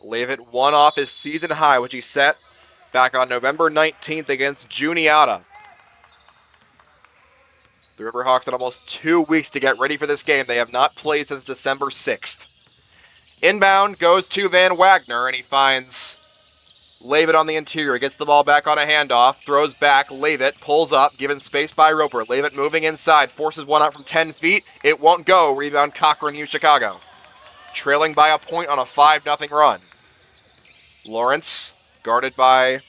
Speaker 1: Leavitt won off his season high, which he set back on November 19th against Juniata. The Riverhawks had almost 2 weeks to get ready for this game. They have not played since December 6th. Inbound goes to Van Wagner, and he finds Leavitt on the interior. Gets the ball back on a handoff, throws back. Leavitt pulls up, given space by Roper. Leavitt moving inside, forces one out from 10 feet. It won't go. Rebound Cochran, U Chicago. Trailing by a point on a 5-0 run. Lawrence, guarded by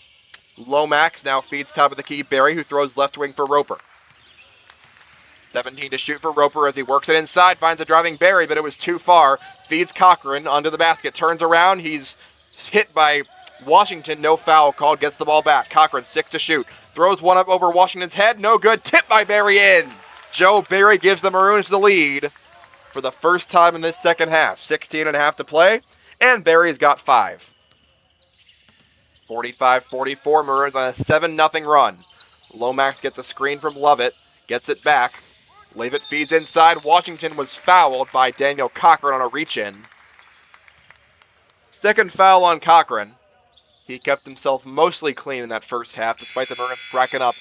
Speaker 1: Lomax, now feeds top of the key. Barry, who throws left wing for Roper. 17 to shoot for Roper as he works it inside, finds a driving Barry, but it was too far. Feeds Cochran under the basket, turns around, he's hit by Washington, no foul called, gets the ball back. Cochran, 6 to shoot, throws one up over Washington's head, no good, tipped by Barry in. Joe Barry gives the Maroons the lead for the first time in this second half. 16.5 to play, and Barry's got 5. 45-44, Maroons on a 7-0 run. Lomax gets a screen from Lovett, gets it back. Leavitt feeds inside. Washington was fouled by Daniel Cochran on a reach-in. Second foul on Cochran. He kept himself mostly clean in that first half, despite the Maroons racking up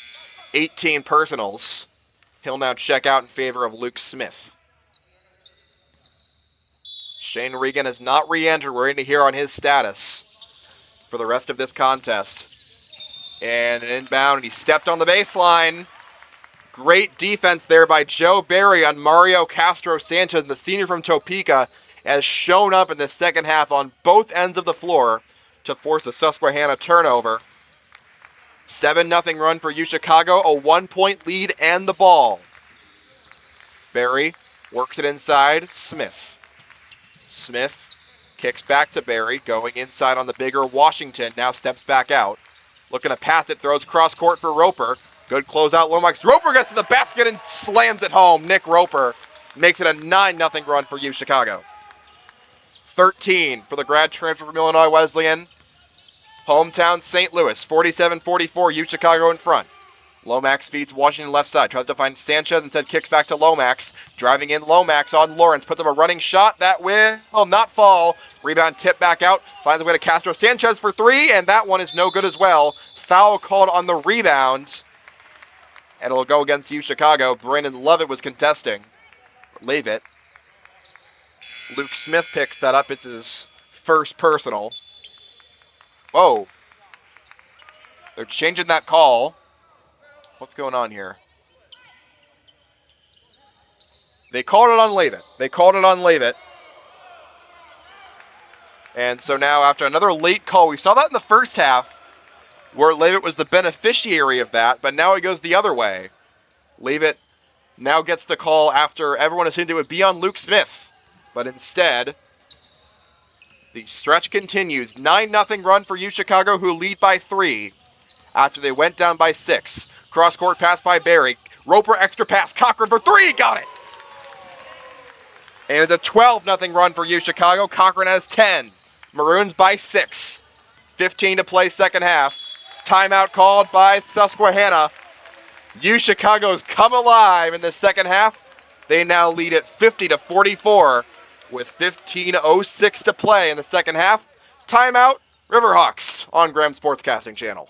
Speaker 1: 18 personals. He'll now check out in favor of Luke Smith. Shane Regan has not re-entered. We're going to hear on his status for the rest of this contest. And an inbound, and he stepped on the baseline. Great defense there by Joe Barry on Mario Castro Sanchez, the senior from Topeka, has shown up in the second half on both ends of the floor to force a Susquehanna turnover. 7-0 run for U Chicago, a 1-point lead and the ball. Barry works it inside, Smith. Smith kicks back to Barry, going inside on the bigger Washington, now steps back out. Looking to pass it, throws cross court for Roper. Good closeout, Lomax. Roper gets to the basket and slams it home. Nick Roper makes it a 9-0 run for U Chicago. 13 for the grad transfer from Illinois Wesleyan. Hometown St. Louis, 47-44, U Chicago in front. Lomax feeds Washington left side, tries to find Sanchez, instead kicks back to Lomax. Driving in Lomax on Lawrence, puts up a running shot, that will not fall. Rebound tip back out, finds a way to Castro Sanchez for 3, and that one is no good as well. Foul called on the rebound. And it'll go against U Chicago. Brandon Lovett was contesting. Leavitt. Luke Smith picks that up. It's his first personal. Whoa. They're changing that call. What's going on here? They called it on Leavitt. And so now after another late call, we saw that in the first half where Leavitt was the beneficiary of that, but now it goes the other way. Leavitt now gets the call after everyone assumed it would be on Luke Smith, but instead, the stretch continues. 9-0 run for UChicago, who lead by 3 after they went down by 6. Cross-court pass by Barry. Roper extra pass. Cochran for 3. Got it! And it's a 12-0 run for UChicago. Cochran has 10. Maroons by 6. 15 to play second half. Timeout called by Susquehanna. UChicago's come alive in the second half. They now lead at 50-44 with 15:06 to play in the second half. Timeout, Riverhawks on Graham Sportscasting Channel.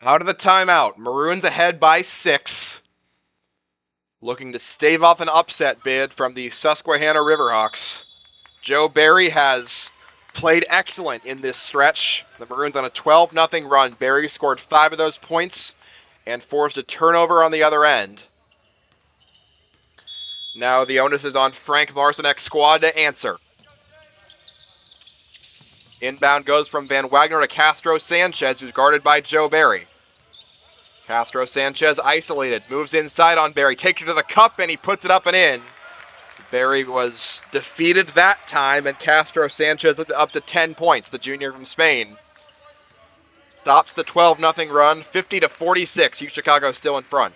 Speaker 1: Out of the timeout, Maroons ahead by 6. Looking to stave off an upset bid from the Susquehanna Riverhawks. Joe Barry has played excellent in this stretch. The Maroons on a 12-0 run. Barry scored 5 of those points and forced a turnover on the other end. Now the onus is on Frank Marcinek's squad to answer. Inbound goes from Van Wagner to Castro Sanchez, who's guarded by Joe Barry. Castro Sanchez isolated, moves inside on Barry, takes it to the cup, and he puts it up and in. Barry was defeated that time, and Castro Sanchez up to 10 points, the junior from Spain. Stops the 12-0 run, 50-46. UChicago still in front.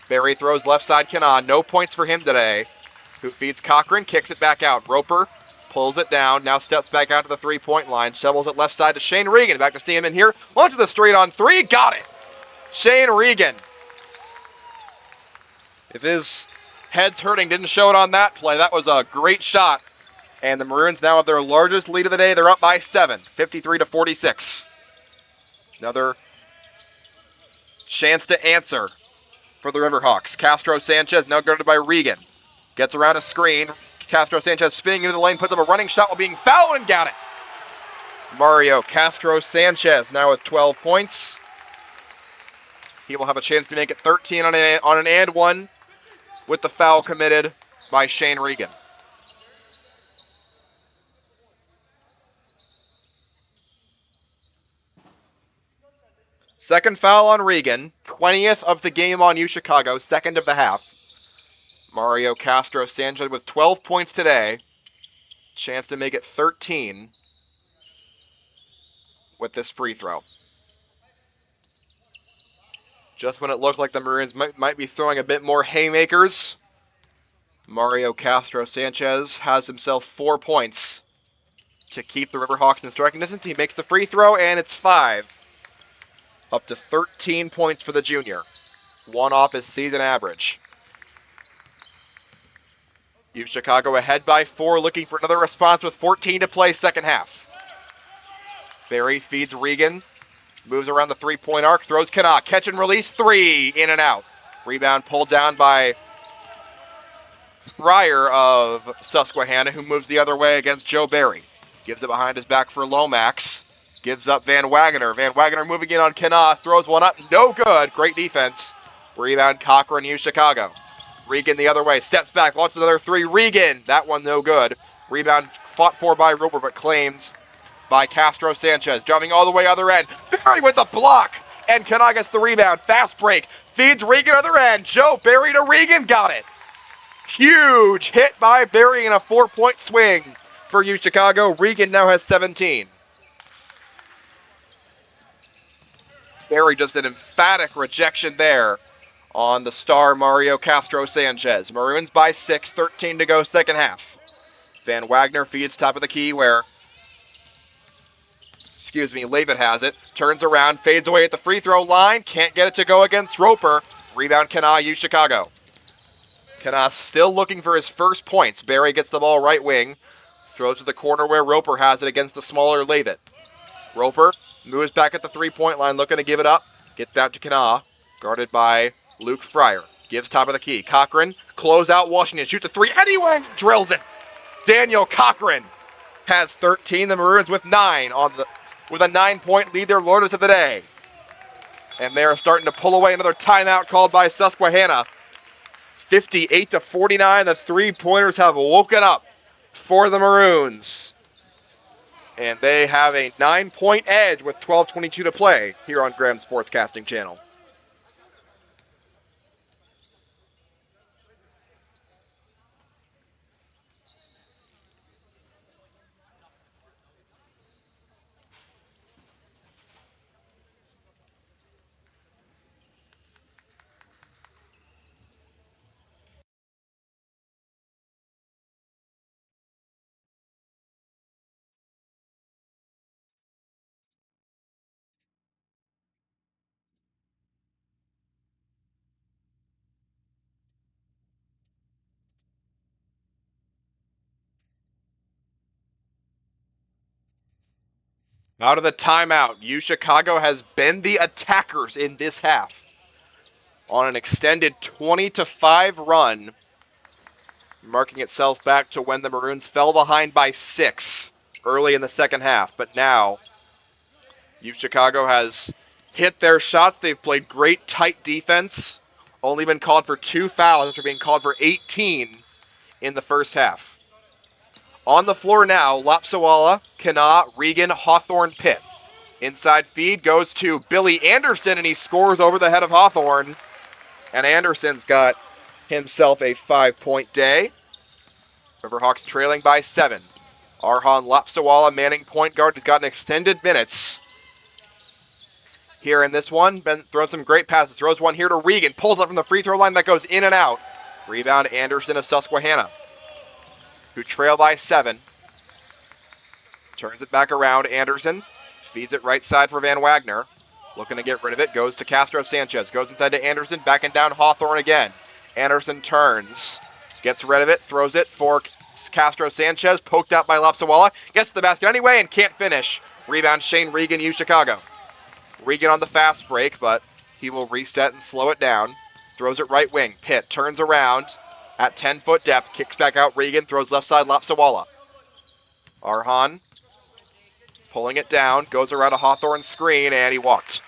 Speaker 1: Barry throws left side Kanan, no points for him today. Who feeds Cochran, kicks it back out. Roper pulls it down, now steps back out to the three-point line, shovels it left side to Shane Regan. Back to see him in here, launches the straight on 3, got it! Shane Regan. If his head's hurting, didn't show it on that play. That was a great shot. And the Maroons now have their largest lead of the day. They're up by 7, 53-46. Another chance to answer for the Riverhawks. Castro Sanchez, now guarded by Regan. Gets around a screen. Castro Sanchez spinning into the lane, puts up a running shot while being fouled and got it. Mario Castro Sanchez now with 12 points. He will have a chance to make it 13 on an and one with the foul committed by Shane Regan. Second foul on Regan, 20th of the game on UChicago, second of the half. Mario Castro Sanchez with 12 points today. Chance to make it 13 with this free throw. Just when it looked like the Maroons might be throwing a bit more haymakers, Mario Castro Sanchez has himself 4 points to keep the Riverhawks in striking distance. He makes the free throw, and it's 5. Up to 13 points for the junior. 1 off his season average. UChicago ahead by 4, looking for another response with 14 to play second half. Barry feeds Regan. Moves around the three-point arc, throws Kana, catch and release, 3, in and out. Rebound pulled down by Fryer of Susquehanna, who moves the other way against Joe Barry. Gives it behind his back for Lomax. Gives up Van Wagner. Van Wagner moving in on Kana, throws one up, no good. Great defense. Rebound Cochran, UChicago. Regan the other way, steps back, launches another 3. Regan, that one no good. Rebound fought for by Roper, but claimed by Castro Sanchez, driving all the way other end. Barry with the block, and Kana gets the rebound. Fast break, feeds Regan other end. Joe Barry to Regan, got it. Huge hit by Barry in a 4-point swing for UChicago. Regan now has 17. Barry just an emphatic rejection there on the star Mario Castro Sanchez. Maroons by 6, 13 to go second half. Van Wagner feeds top of the key where Leavitt has it, turns around, fades away at the free throw line, can't get it to go against Roper. Rebound Kana, UChicago. Kana still looking for his first points. Barry gets the ball right wing. Throws to the corner where Roper has it against the smaller Leavitt. Roper moves back at the three-point line, looking to give it up. Gets out to Kana, guarded by Luke Fryer. Gives top of the key. Cochran, close out Washington. Shoots a three anyway. Drills it. Daniel Cochran has 13. The Maroons with 9 with a 9-point lead. They're loaded to the day. And they're starting to pull away. Another timeout called by Susquehanna. 58-49. The three-pointers have woken up for the Maroons. And they have a 9-point edge with 12:22 to play here on Graham Sportscasting Channel. Out of the timeout, Chicago has been the attackers in this half on an extended 20-5 run, marking itself back to when the Maroons fell behind by 6 early in the second half. But now, Chicago has hit their shots. They've played great tight defense, only been called for 2 fouls after being called for 18 in the first half. On the floor now, Lapsawala, Kana, Regan, Hawthorne, Pitt. Inside feed goes to Billy Anderson, and he scores over the head of Hawthorne. And Anderson's got himself a 5-point day. Riverhawks trailing by 7. Arhan Lapsawala, Manning point guard, has gotten extended minutes here in this one. Been throwing some great passes. Throws one here to Regan. Pulls up from the free throw line. That goes in and out. Rebound Anderson of Susquehanna, who trail by 7. Turns it back around. Anderson feeds it right side for Van Wagner. Looking to get rid of it. Goes to Castro Sanchez. Goes inside to Anderson. Back and down Hawthorne again. Anderson turns. Gets rid of it. Throws it for Castro Sanchez. Poked out by Lapsawala. Gets to the basket anyway and can't finish. Rebound Shane Regan, Chicago. Regan on the fast break, but he will reset and slow it down. Throws it right wing. Pitt turns around at 10-foot depth. Kicks back out Regan. Throws left side Lapsawala. Arhan pulling it down. Goes around a Hawthorne screen, and he walked.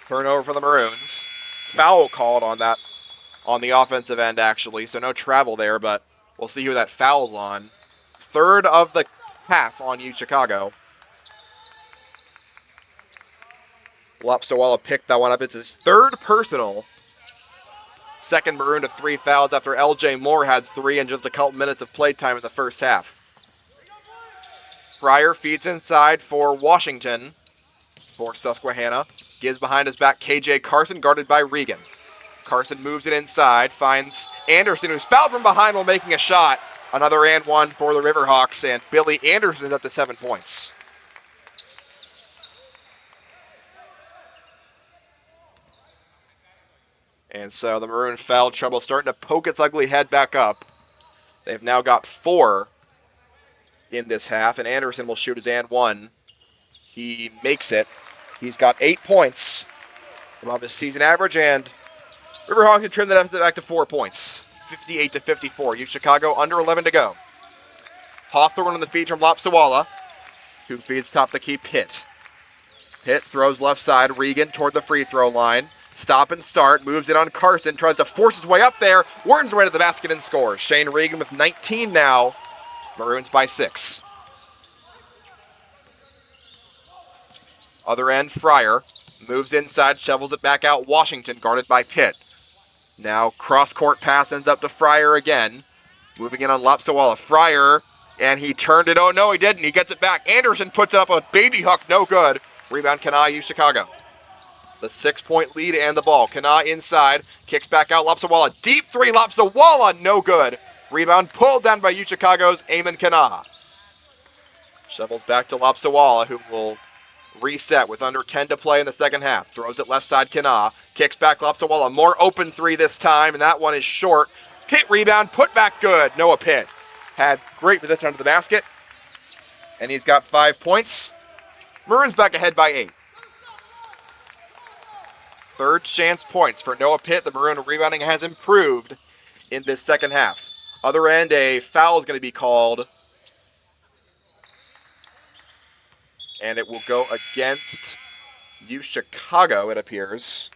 Speaker 1: Turnover for the Maroons. Foul called on that, on the offensive end, actually. So no travel there, but we'll see who that foul's on. Third of the half on Chicago. Lapsawala picked that one up. It's his third personal. Second Maroon to 3 fouls after LJ Moore had 3 in just a couple minutes of playtime in the first half. Fryer feeds inside for Washington. For Susquehanna. Gives behind his back KJ Carson, guarded by Regan. Carson moves it inside. Finds Anderson, who's fouled from behind while making a shot. Another and one for the Riverhawks, and Billy Anderson is up to 7 points. And so the Maroon foul trouble starting to poke its ugly head back up. They've now got 4 in this half, and Anderson will shoot his and one. He makes it. He's got 8 points above his season average, and Riverhawks can trim the deficit back to 4 points. 58-54. Chicago under 11 to go. Hawthorne on the feed from Lapsawala, who feeds top the key Pitt. Pitt throws left side. Regan toward the free throw line. Stop and start. Moves it on Carson. Tries to force his way up there. Warden's way to the basket and scores. Shane Regan with 19 now. Maroons by 6. Other end, Fryer. Moves inside. Shovels it back out. Washington guarded by Pitt. Now cross-court pass ends up to Fryer again. Moving in on Lapsawala. Fryer, and he turned it. Oh, no, he didn't. He gets it back. Anderson puts it up a baby hook. No good. Rebound, Kana, Chicago. The 6-point lead and the ball. Kana inside. Kicks back out. Lapsawala. Deep three. Lapsawala. No good. Rebound pulled down by Chicago's Eamon Kana. Shovels back to Lapsawala, who will Reset with under 10 to play in the second half. Throws it left side, Kana. Kicks back Lapsawala. More open three this time, and that one is short. Pitt rebound, put back good. Noah Pitt had great position under the basket, and he's got 5 points. Maroons back ahead by 8. Third chance points for Noah Pitt. The Maroon rebounding has improved in this second half. Other end, a foul is going to be called, and it will go against Chicago, it appears.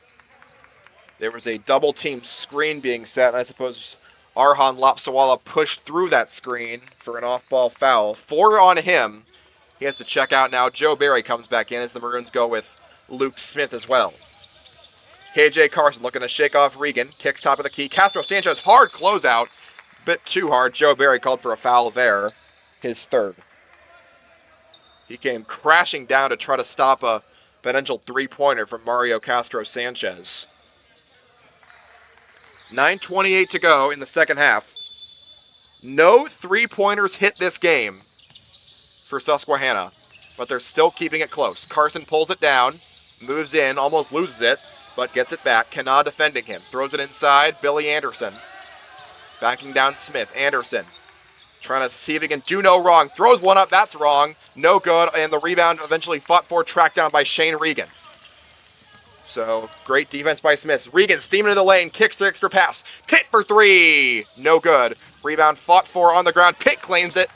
Speaker 1: There was a double-team screen being set, and I suppose Arhan Lapsawala pushed through that screen for an off-ball foul. 4 on him. He has to check out now. Joe Barry comes back in as the Maroons go with Luke Smith as well. KJ Carson looking to shake off Regan. Kicks top of the key. Castro Sanchez, hard closeout. Bit too hard. Joe Barry called for a foul there. His third. He came crashing down to try to stop a potential three-pointer from Mario Castro Sanchez. 9:28 to go in the second half. No three-pointers hit this game for Susquehanna, but they're still keeping it close. Carson pulls it down, moves in, almost loses it, but gets it back. Kana defending him. Throws it inside. Billy Anderson. Backing down Smith. Anderson trying to see if he can do no wrong. Throws one up. That's wrong. No good. And the rebound eventually fought for, tracked down by Shane Regan. So, great defense by Smith. Regan steaming into the lane. Kicks the extra pass. Pitt for 3. No good. Rebound fought for on the ground. Pitt claims it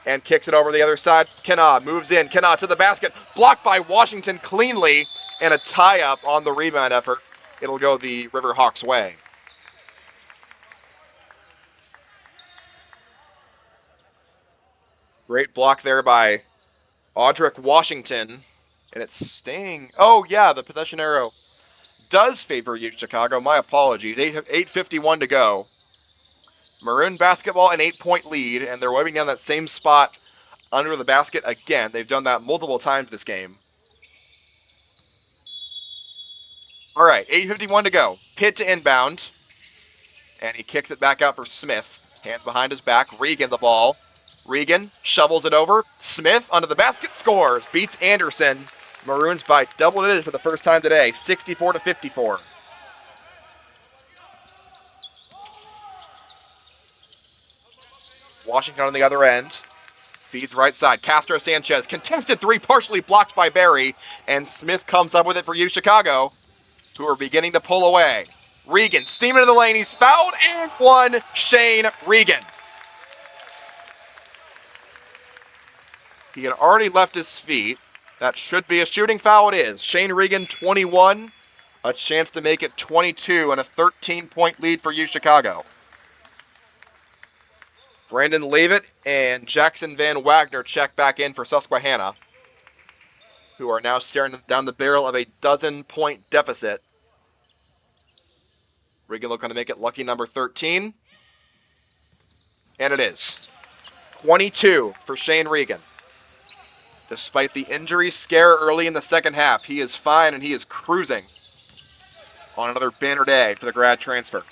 Speaker 1: and kicks it over the other side. Kana moves in. Kana to the basket. Blocked by Washington cleanly. And a tie-up on the rebound effort. It'll go the River Hawks' way. Great block there by Audric Washington. And it's staying... Oh, yeah, the possession arrow does favor Chicago. My apologies. 8:51 to go. Maroon basketball an 8-point lead, and they're wiping down that same spot under the basket again. They've done that multiple times this game. All right, 8:51 to go. Pitt to inbound. And he kicks it back out for Smith. Hands behind his back. Regan the ball. Regan shovels it over. Smith under the basket, scores. Beats Anderson. Maroons by double digits for the first time today. 64-54. Washington on the other end. Feeds right side. Castro Sanchez. Contested three, partially blocked by Barry. And Smith comes up with it for Chicago, who are beginning to pull away. Regan steaming into the lane. He's fouled and one. Shane Regan. He had already left his feet. That should be a shooting foul. It is. Shane Regan, 21. A chance to make it 22 and a 13-point lead for Chicago. Brandon Leavitt and Jackson Van Wagner check back in for Susquehanna, who are now staring down the barrel of a 12-point deficit. Regan looking to make it lucky number 13. And it is. 22 for Shane Regan. Despite the injury scare early in the second half, he is fine and he is cruising on another banner day for the grad transfer.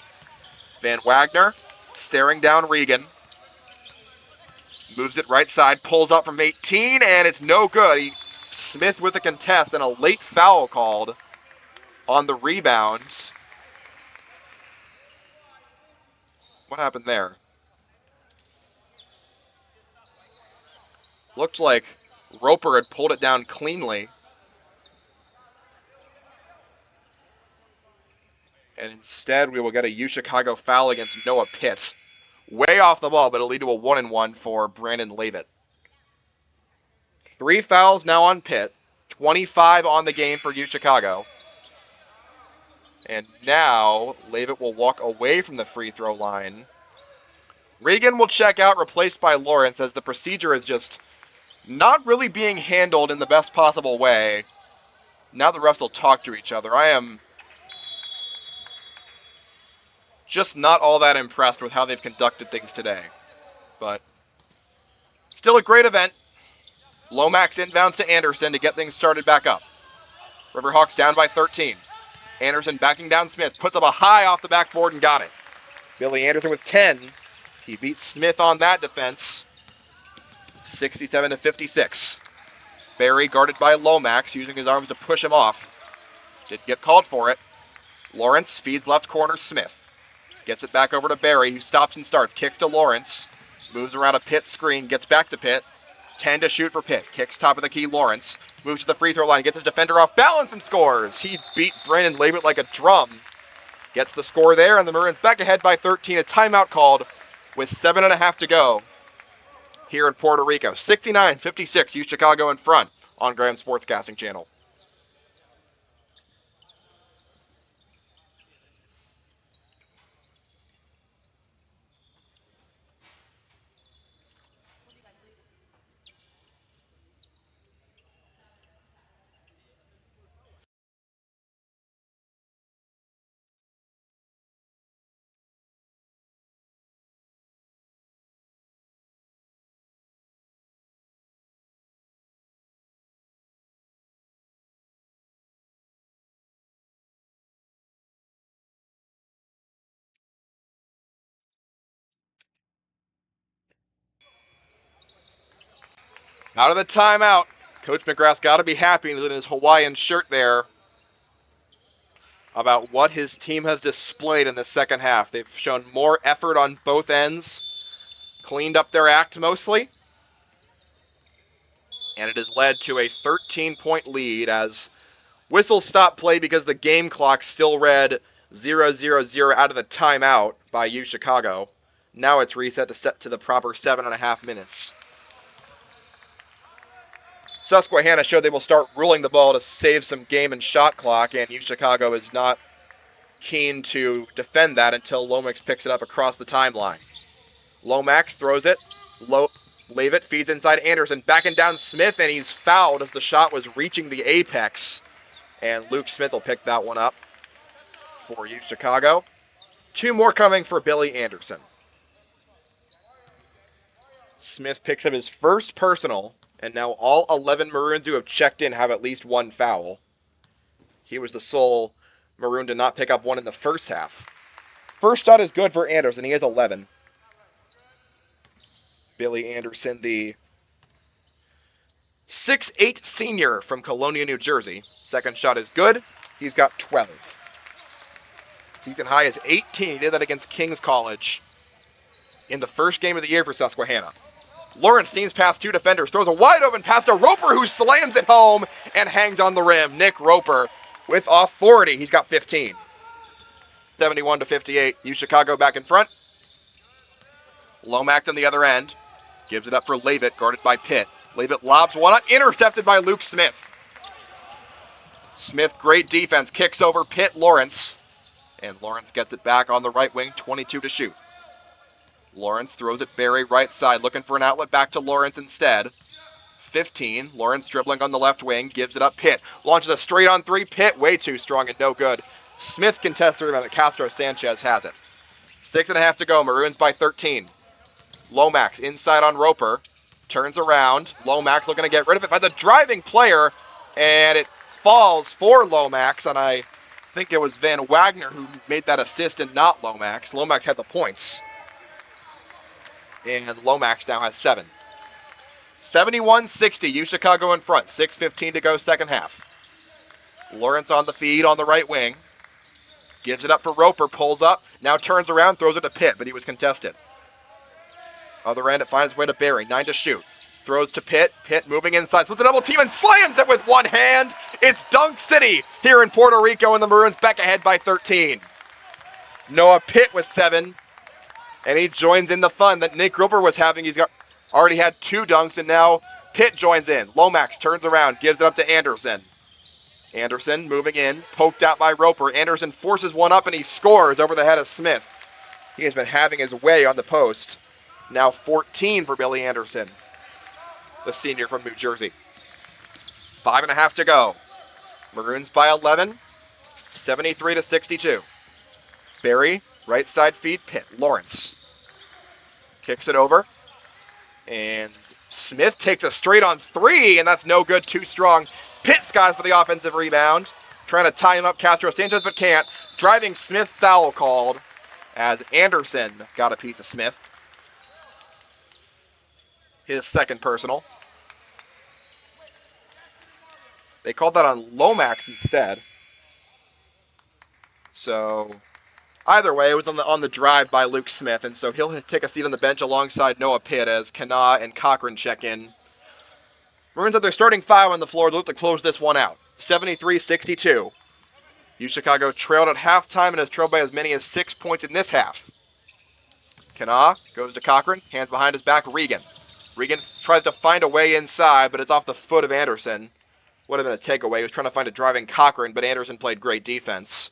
Speaker 1: Van Wagner staring down Regan. Moves it right side, pulls up from 18, and it's no good. Smith with a contest and a late foul called on the rebound. What happened there? Looked like Roper had pulled it down cleanly. And instead, we will get a Chicago foul against Noah Pitt. Way off the ball, but it'll lead to a 1-and-1 for Brandon Leavitt. 3 fouls now on Pitt. 25 on the game for Chicago. And now, Leavitt will walk away from the free throw line. Regan will check out, replaced by Lawrence, as the procedure is just not really being handled in the best possible way. Now the refs will talk to each other. I am just not all that impressed with how they've conducted things today. But still a great event. Lomax inbounds to Anderson to get things started back up. Riverhawks down by 13. Anderson backing down Smith. Puts up a high off the backboard and got it. Billy Anderson with 10. He beats Smith on that defense. 67-56. Barry guarded by Lomax, using his arms to push him off. Didn't get called for it. Lawrence feeds left corner Smith. Gets it back over to Barry, who stops and starts. Kicks to Lawrence. Moves around a Pitt screen. Gets back to Pitt. 10 to shoot for Pitt. Kicks top of the key Lawrence. Moves to the free throw line. Gets his defender off balance and scores. He beat Brandon Labert like a drum. Gets the score there, and the Maroons back ahead by 13. A timeout called with 7.5 to go here in Puerto Rico. 69-56, U Chicago in front on Graham Sportscasting Channel. Out of the timeout. Coach McGrath's got to be happy in his Hawaiian shirt there about what his team has displayed in the second half. They've shown more effort on both ends, cleaned up their act mostly, and it has led to a 13-point lead as whistles stop play because the game clock still read 0-0-0 out of the timeout by U Chicago. Now it's reset to the proper 7.5 minutes. Susquehanna showed they will start ruling the ball to save some game and shot clock, and U Chicago is not keen to defend that until Lomax picks it up across the timeline. Lomax throws it. Leavitt feeds inside Anderson. Backing down Smith, and he's fouled as the shot was reaching the apex. And Luke Smith will pick that one up for U Chicago. 2 more coming for Billy Anderson. Smith picks up his first personal, and now all 11 Maroons who have checked in have at least 1 foul. He was the sole Maroon to not pick up one in the first half. First shot is good for Anderson. He has 11. Billy Anderson, the 6'8" senior from Colonia, New Jersey. Second shot is good. He's got 12. Season high is 18. He did that against King's College in the first game of the year for Susquehanna. Lawrence steams past 2 defenders, throws a wide open pass to Roper, who slams it home and hangs on the rim. Nick Roper with authority. He's got 15. 71-58. U Chicago back in front. Lomax on the other end. Gives it up for Leavitt, guarded by Pitt. Leavitt lobs one up, intercepted by Luke Smith. Smith, great defense, kicks over Pitt Lawrence. And Lawrence gets it back on the right wing, 22 to shoot. Lawrence throws it Barry right side, looking for an outlet back to Lawrence instead. 15, Lawrence dribbling on the left wing, gives it up Pitt. Launches a straight on 3, Pitt way too strong and no good. Smith contests the rebound, but Castro Sanchez has it. 6.5 to go, Maroons by 13. Lomax inside on Roper, turns around. Lomax looking to get rid of it by the driving player, and it falls for Lomax, and I think it was Van Wagner who made that assist and not Lomax. Lomax had the points. And Lomax now has 7. 71-60, U Chicago in front. 6:15 to go second half. Lawrence on the feed on the right wing. Gives it up for Roper, pulls up, now turns around, throws it to Pitt, but he was contested. Other end, it finds its way to Barry, 9 to shoot. Throws to Pitt, Pitt moving inside, splits a double team and slams it with one hand. It's Dunk City here in Puerto Rico, and the Maroons back ahead by 13. Noah Pitt with 7. And he joins in the fun that Nick Roper was having. He's already had 2 dunks, and now Pitt joins in. Lomax turns around, gives it up to Anderson. Anderson moving in, poked out by Roper. Anderson forces one up, and he scores over the head of Smith. He has been having his way on the post. Now 14 for Billy Anderson, the senior from New Jersey. 5.5 to go. Maroons by 11, 73-62. Barry. Right side feed, Pitt. Lawrence kicks it over. And Smith takes a straight on 3, and that's no good, too strong. Pitt's got it for the offensive rebound. Trying to tie him up, Castro Sanchez, but can't. Driving Smith, foul called as Anderson got a piece of Smith. His second personal. They called that on Lomax instead. So either way, it was on the drive by Luke Smith, and so he'll take a seat on the bench alongside Noah Pitt as Kana and Cochran check in. Maroons have their starting five on the floor to look to close this one out. 73-62. UChicago trailed at halftime and has trailed by as many as 6 points in this half. Kana goes to Cochran, hands behind his back, Regan. Regan tries to find a way inside, but it's off the foot of Anderson. Would have been a takeaway. He was trying to find a driving Cochran, but Anderson played great defense.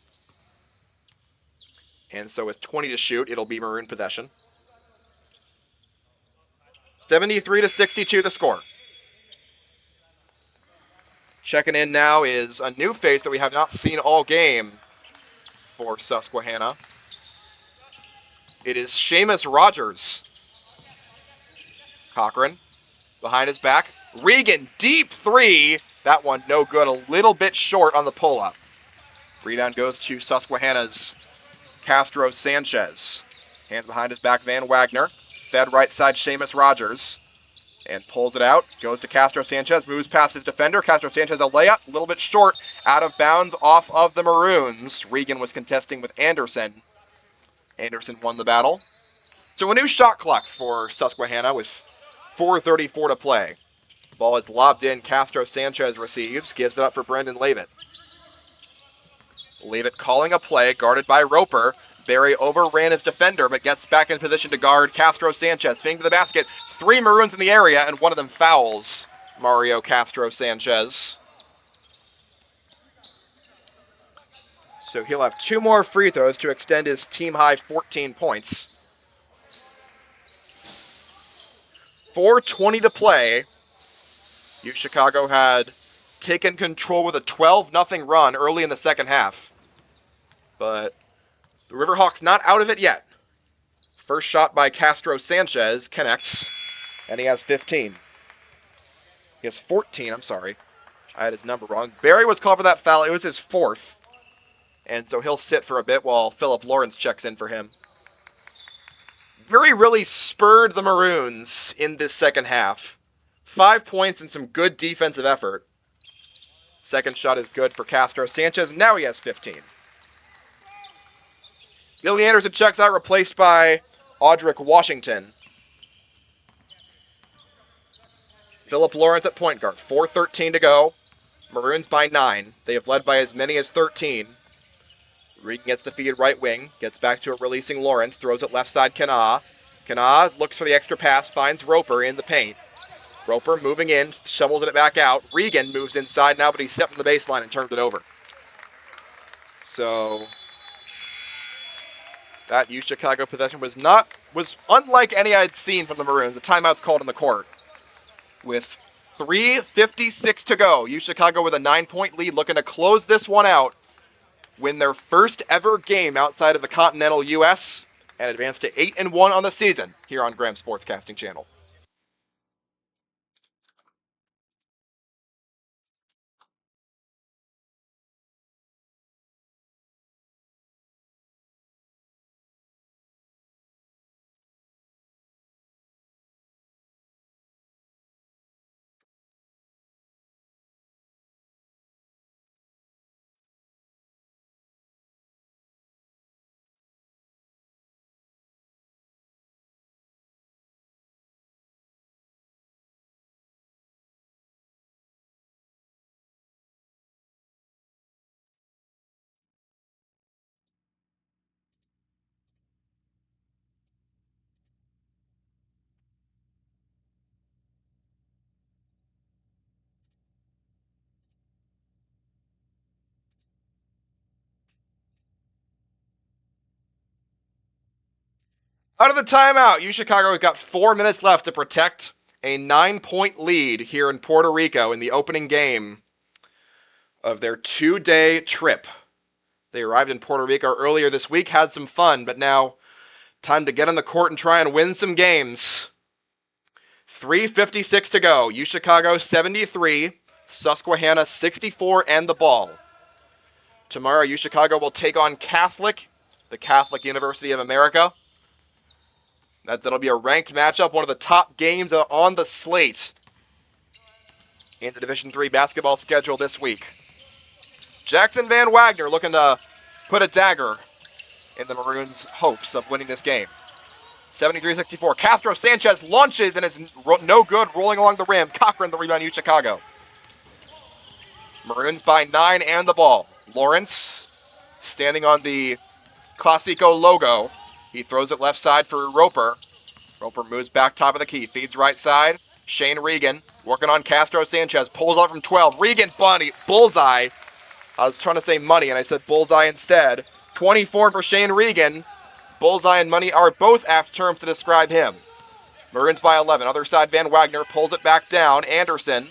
Speaker 1: And so with 20 to shoot, it'll be Maroon possession. 73-62 the score. Checking in now is a new face that we have not seen all game for Susquehanna. It is Seamus Rogers. Cochran behind his back. Regan, deep three. That one no good, a little bit short on the pull-up. Rebound goes to Susquehanna's Castro Sanchez. Hands behind his back, Van Wagner. Fed right side, Seamus Rogers. And pulls it out. Goes to Castro Sanchez. Moves past his defender. Castro Sanchez a layup. A little bit short. Out of bounds off of the Maroons. Regan was contesting with Anderson. Anderson won the battle. So a new shot clock for Susquehanna with 4:34 to play. Ball is lobbed in. Castro Sanchez receives. Gives it up for Brendan Leavitt. Leavitt calling a play. Guarded by Roper. Barry overran his defender, but gets back in position to guard Castro Sanchez. Spinning to the basket. 3 Maroons in the area, and one of them fouls Mario Castro Sanchez. So he'll have 2 more free throws to extend his team-high 14 points. 4:20 to play. UChicago had taken control with a 12-0 run early in the second half. But the River Hawks not out of it yet. First shot by Castro Sanchez connects, and he has 15. He has 14, I'm sorry. I had his number wrong. Barry was called for that foul. It was his 4th. And so he'll sit for a bit while Philip Lawrence checks in for him. Barry really spurred the Maroons in this second half. 5 points and some good defensive effort. Second shot is good for Castro Sanchez. Now he has 15. Billy Anderson checks out, replaced by Audric Washington. Philip Lawrence at point guard. 4:13 to go. Maroons by 9. They have led by as many as 13. Regan gets the feed right wing. Gets back to it, releasing Lawrence. Throws it left side, Kana. Kana looks for the extra pass. Finds Roper in the paint. Roper moving in. Shovels it back out. Regan moves inside now, but he stepped on the baseline and turned it over. So that UChicago possession was unlike any I'd seen from the Maroons. The timeout's called in the court. With 3:56 to go, UChicago with a 9-point lead, looking to close this one out, win their first ever game outside of the continental U.S., and advance to 8-1 on the season here on Graham Sportscasting Channel. Out of the timeout, UChicago got 4 minutes left to protect a 9-point lead here in Puerto Rico in the opening game of their 2-day trip. They arrived in Puerto Rico earlier this week, had some fun, but now time to get on the court and try and win some games. 3:56 to go. UChicago 73, Susquehanna 64 and the ball. Tomorrow, UChicago will take on Catholic, the Catholic University of America. That'll be a ranked matchup, one of the top games on the slate. in the Division III basketball schedule this week. Jackson Van Wagner looking to put a dagger in the Maroons' hopes of winning this game. 73-64. Castro Sanchez launches and it's no good, rolling along the rim. Cochran the rebound, Chicago. Maroons by 9 and the ball. Lawrence standing on the Classico logo. He throws it left side for Roper. Roper moves back top of the key, feeds right side. Shane Regan working on Castro Sanchez, pulls out from 12. Regan, bunny, bullseye. I was trying to say money and I said bullseye instead. 24 for Shane Regan. Bullseye and money are both apt terms to describe him. Maroons by 11. Other side, Van Wagner pulls it back down. Anderson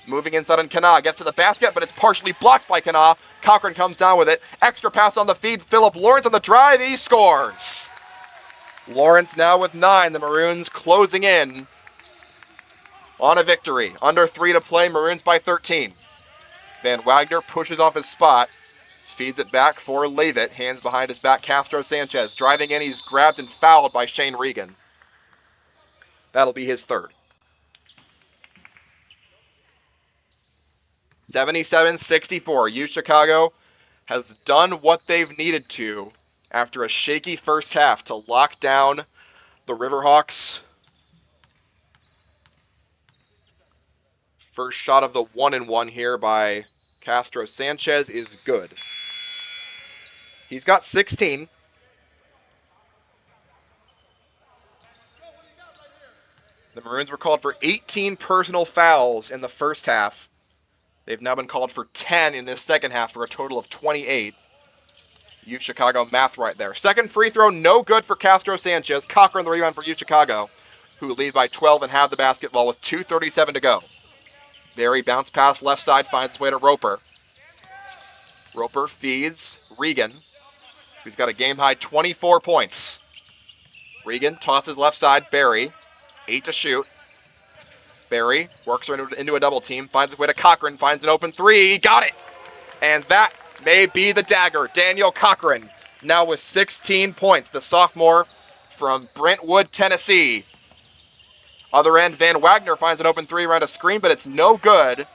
Speaker 1: moving inside on Kana. Gets to the basket, but it's partially blocked by Kana. Cochran comes down with it. Extra pass on the feed. Phillip Lawrence on the drive. He scores. Lawrence now with 9. The Maroons closing in on a victory. Under 3 to play. Maroons by 13. Van Wagner pushes off his spot. Feeds it back for Leavitt. Hands behind his back. Castro Sanchez driving in. He's grabbed and fouled by Shane Regan. That'll be his third. 77-64. Chicago has done what they've needed to after a shaky first half to lock down the River Hawks. First shot of the 1-and-1 here by Castro Sanchez is good. He's got 16. The Maroons were called for 18 personal fouls in the first half. They've now been called for 10 in this second half for a total of 28. Chicago math right there. Second free throw, no good for Castro Sanchez. Cochran the rebound for Chicago, who lead by 12 and have the basketball with 2:37 to go. Barry bounce pass left side, finds his way to Roper. Roper feeds Regan, who's got a game-high 24 points. Regan tosses left side, Barry, 8 to shoot. Barry works into a double team, finds his way to Cochran, finds an open three, got it! And that may be the dagger. Daniel Cochran, now with 16 points, the sophomore from Brentwood, Tennessee. Other end, Van Wagner finds an open three around a screen, but it's no good.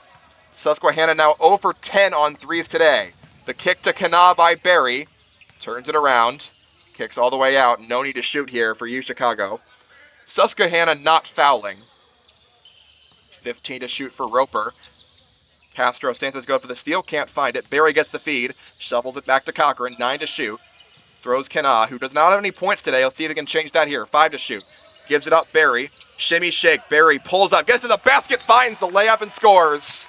Speaker 1: Susquehanna now 0 for 10 on threes today. The kick to Kana by Barry. Turns it around. Kicks all the way out. No need to shoot here for Chicago. Susquehanna not fouling. 15 to shoot for Roper. Castro Sanchez goes for the steal. Can't find it. Barry gets the feed. Shovels it back to Cochran. 9 to shoot. Throws Kana, who does not have any points today. Let's see if he can change that here. 5 to shoot. Gives it up, Barry. Shimmy shake. Barry pulls up. Gets to the basket. Finds the layup and scores.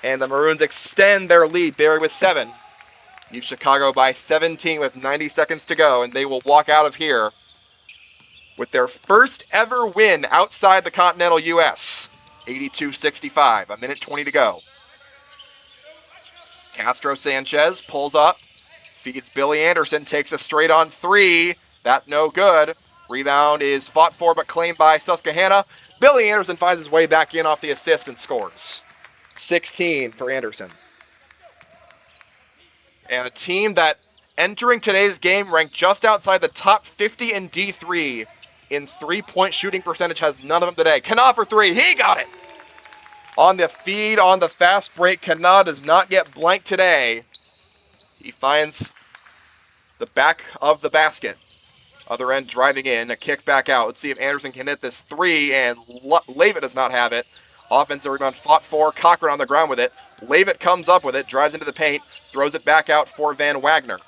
Speaker 1: And the Maroons extend their lead. Barry with 7. Chicago by 17 with 90 seconds to go. And they will walk out of here with their first ever win outside the continental U.S. 82-65. A minute 20 to go. Castro Sanchez pulls up. Feeds Billy Anderson. Takes a straight on three. That no good. Rebound is fought for but claimed by Susquehanna. Billy Anderson finds his way back in off the assist and scores. 16 for Anderson. And a team that entering today's game ranked just outside the top 50 in D3 in three-point shooting percentage has none of them today. Kana for three. He got it. On the feed, on the fast break, Kana does not get blanked today. He finds the back of the basket. Other end driving in, a kick back out. Let's see if Anderson can hit this three, and Leavitt does not have it. Offensive rebound fought for. Cochran on the ground with it. Leavitt comes up with it, drives into the paint, throws it back out for Van Wagner.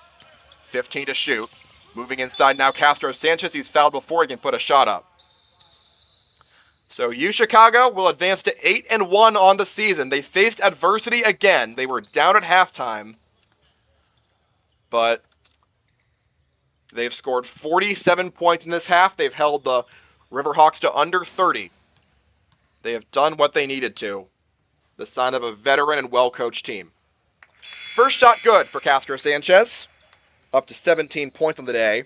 Speaker 1: 15 to shoot. Moving inside now, Castro Sanchez. He's fouled before he can put a shot up. So Chicago will advance to 8-1 on the season. They faced adversity again. They were down at halftime, but they've scored 47 points in this half. They've held the Riverhawks to under 30. They have done what they needed to. The sign of a veteran and well-coached team. First shot good for Castro Sanchez. Up to 17 points on the day.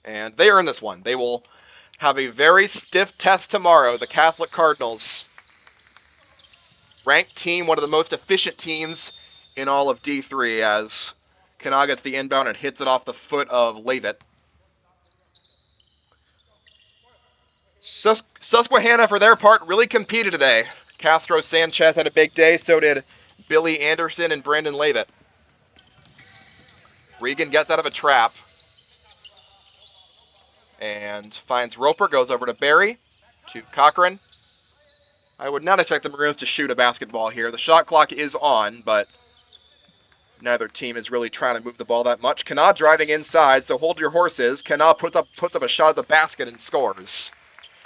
Speaker 1: And they earn this one. They will have a very stiff test tomorrow. The Catholic Cardinals. Ranked team, one of the most efficient teams in all of D3 as Kana gets the inbound and hits it off the foot of Leavitt. Susquehanna, for their part, really competed today. Castro Sanchez had a big day, so did Billy Anderson and Brandon Leavitt. Regan gets out of a trap and finds Roper, goes over to Barry, to Cochran. I would not expect the Maroons to shoot a basketball here. The shot clock is on, but neither team is really trying to move the ball that much. Kanawha driving inside, so hold your horses. Kanawha puts up a shot at the basket and scores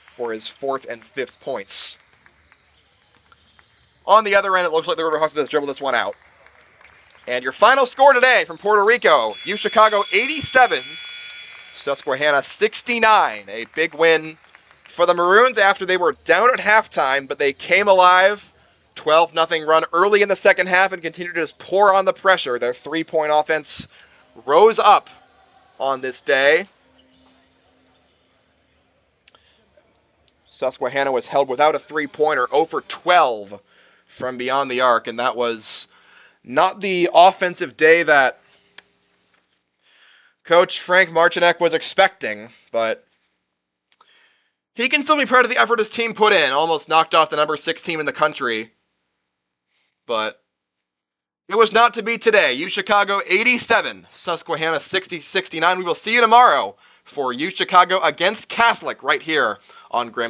Speaker 1: for his 4th and 5th points. On the other end, it looks like the River Hawks just dribble this one out. And your final score today from Puerto Rico, Chicago 87, Susquehanna 69. A big win for the Maroons after they were down at halftime, but they came alive. 12-0 run early in the second half and continued to just pour on the pressure. Their three-point offense rose up on this day. Susquehanna was held without a three-pointer, 0 for 12 from beyond the arc, and that was not the offensive day that Coach Frank Marcinek was expecting, but he can still be proud of the effort his team put in. Almost knocked off the number 6 team in the country, but it was not to be today. Chicago 87, Susquehanna 69. We will see you tomorrow for Chicago against Catholic right here on Grimm's.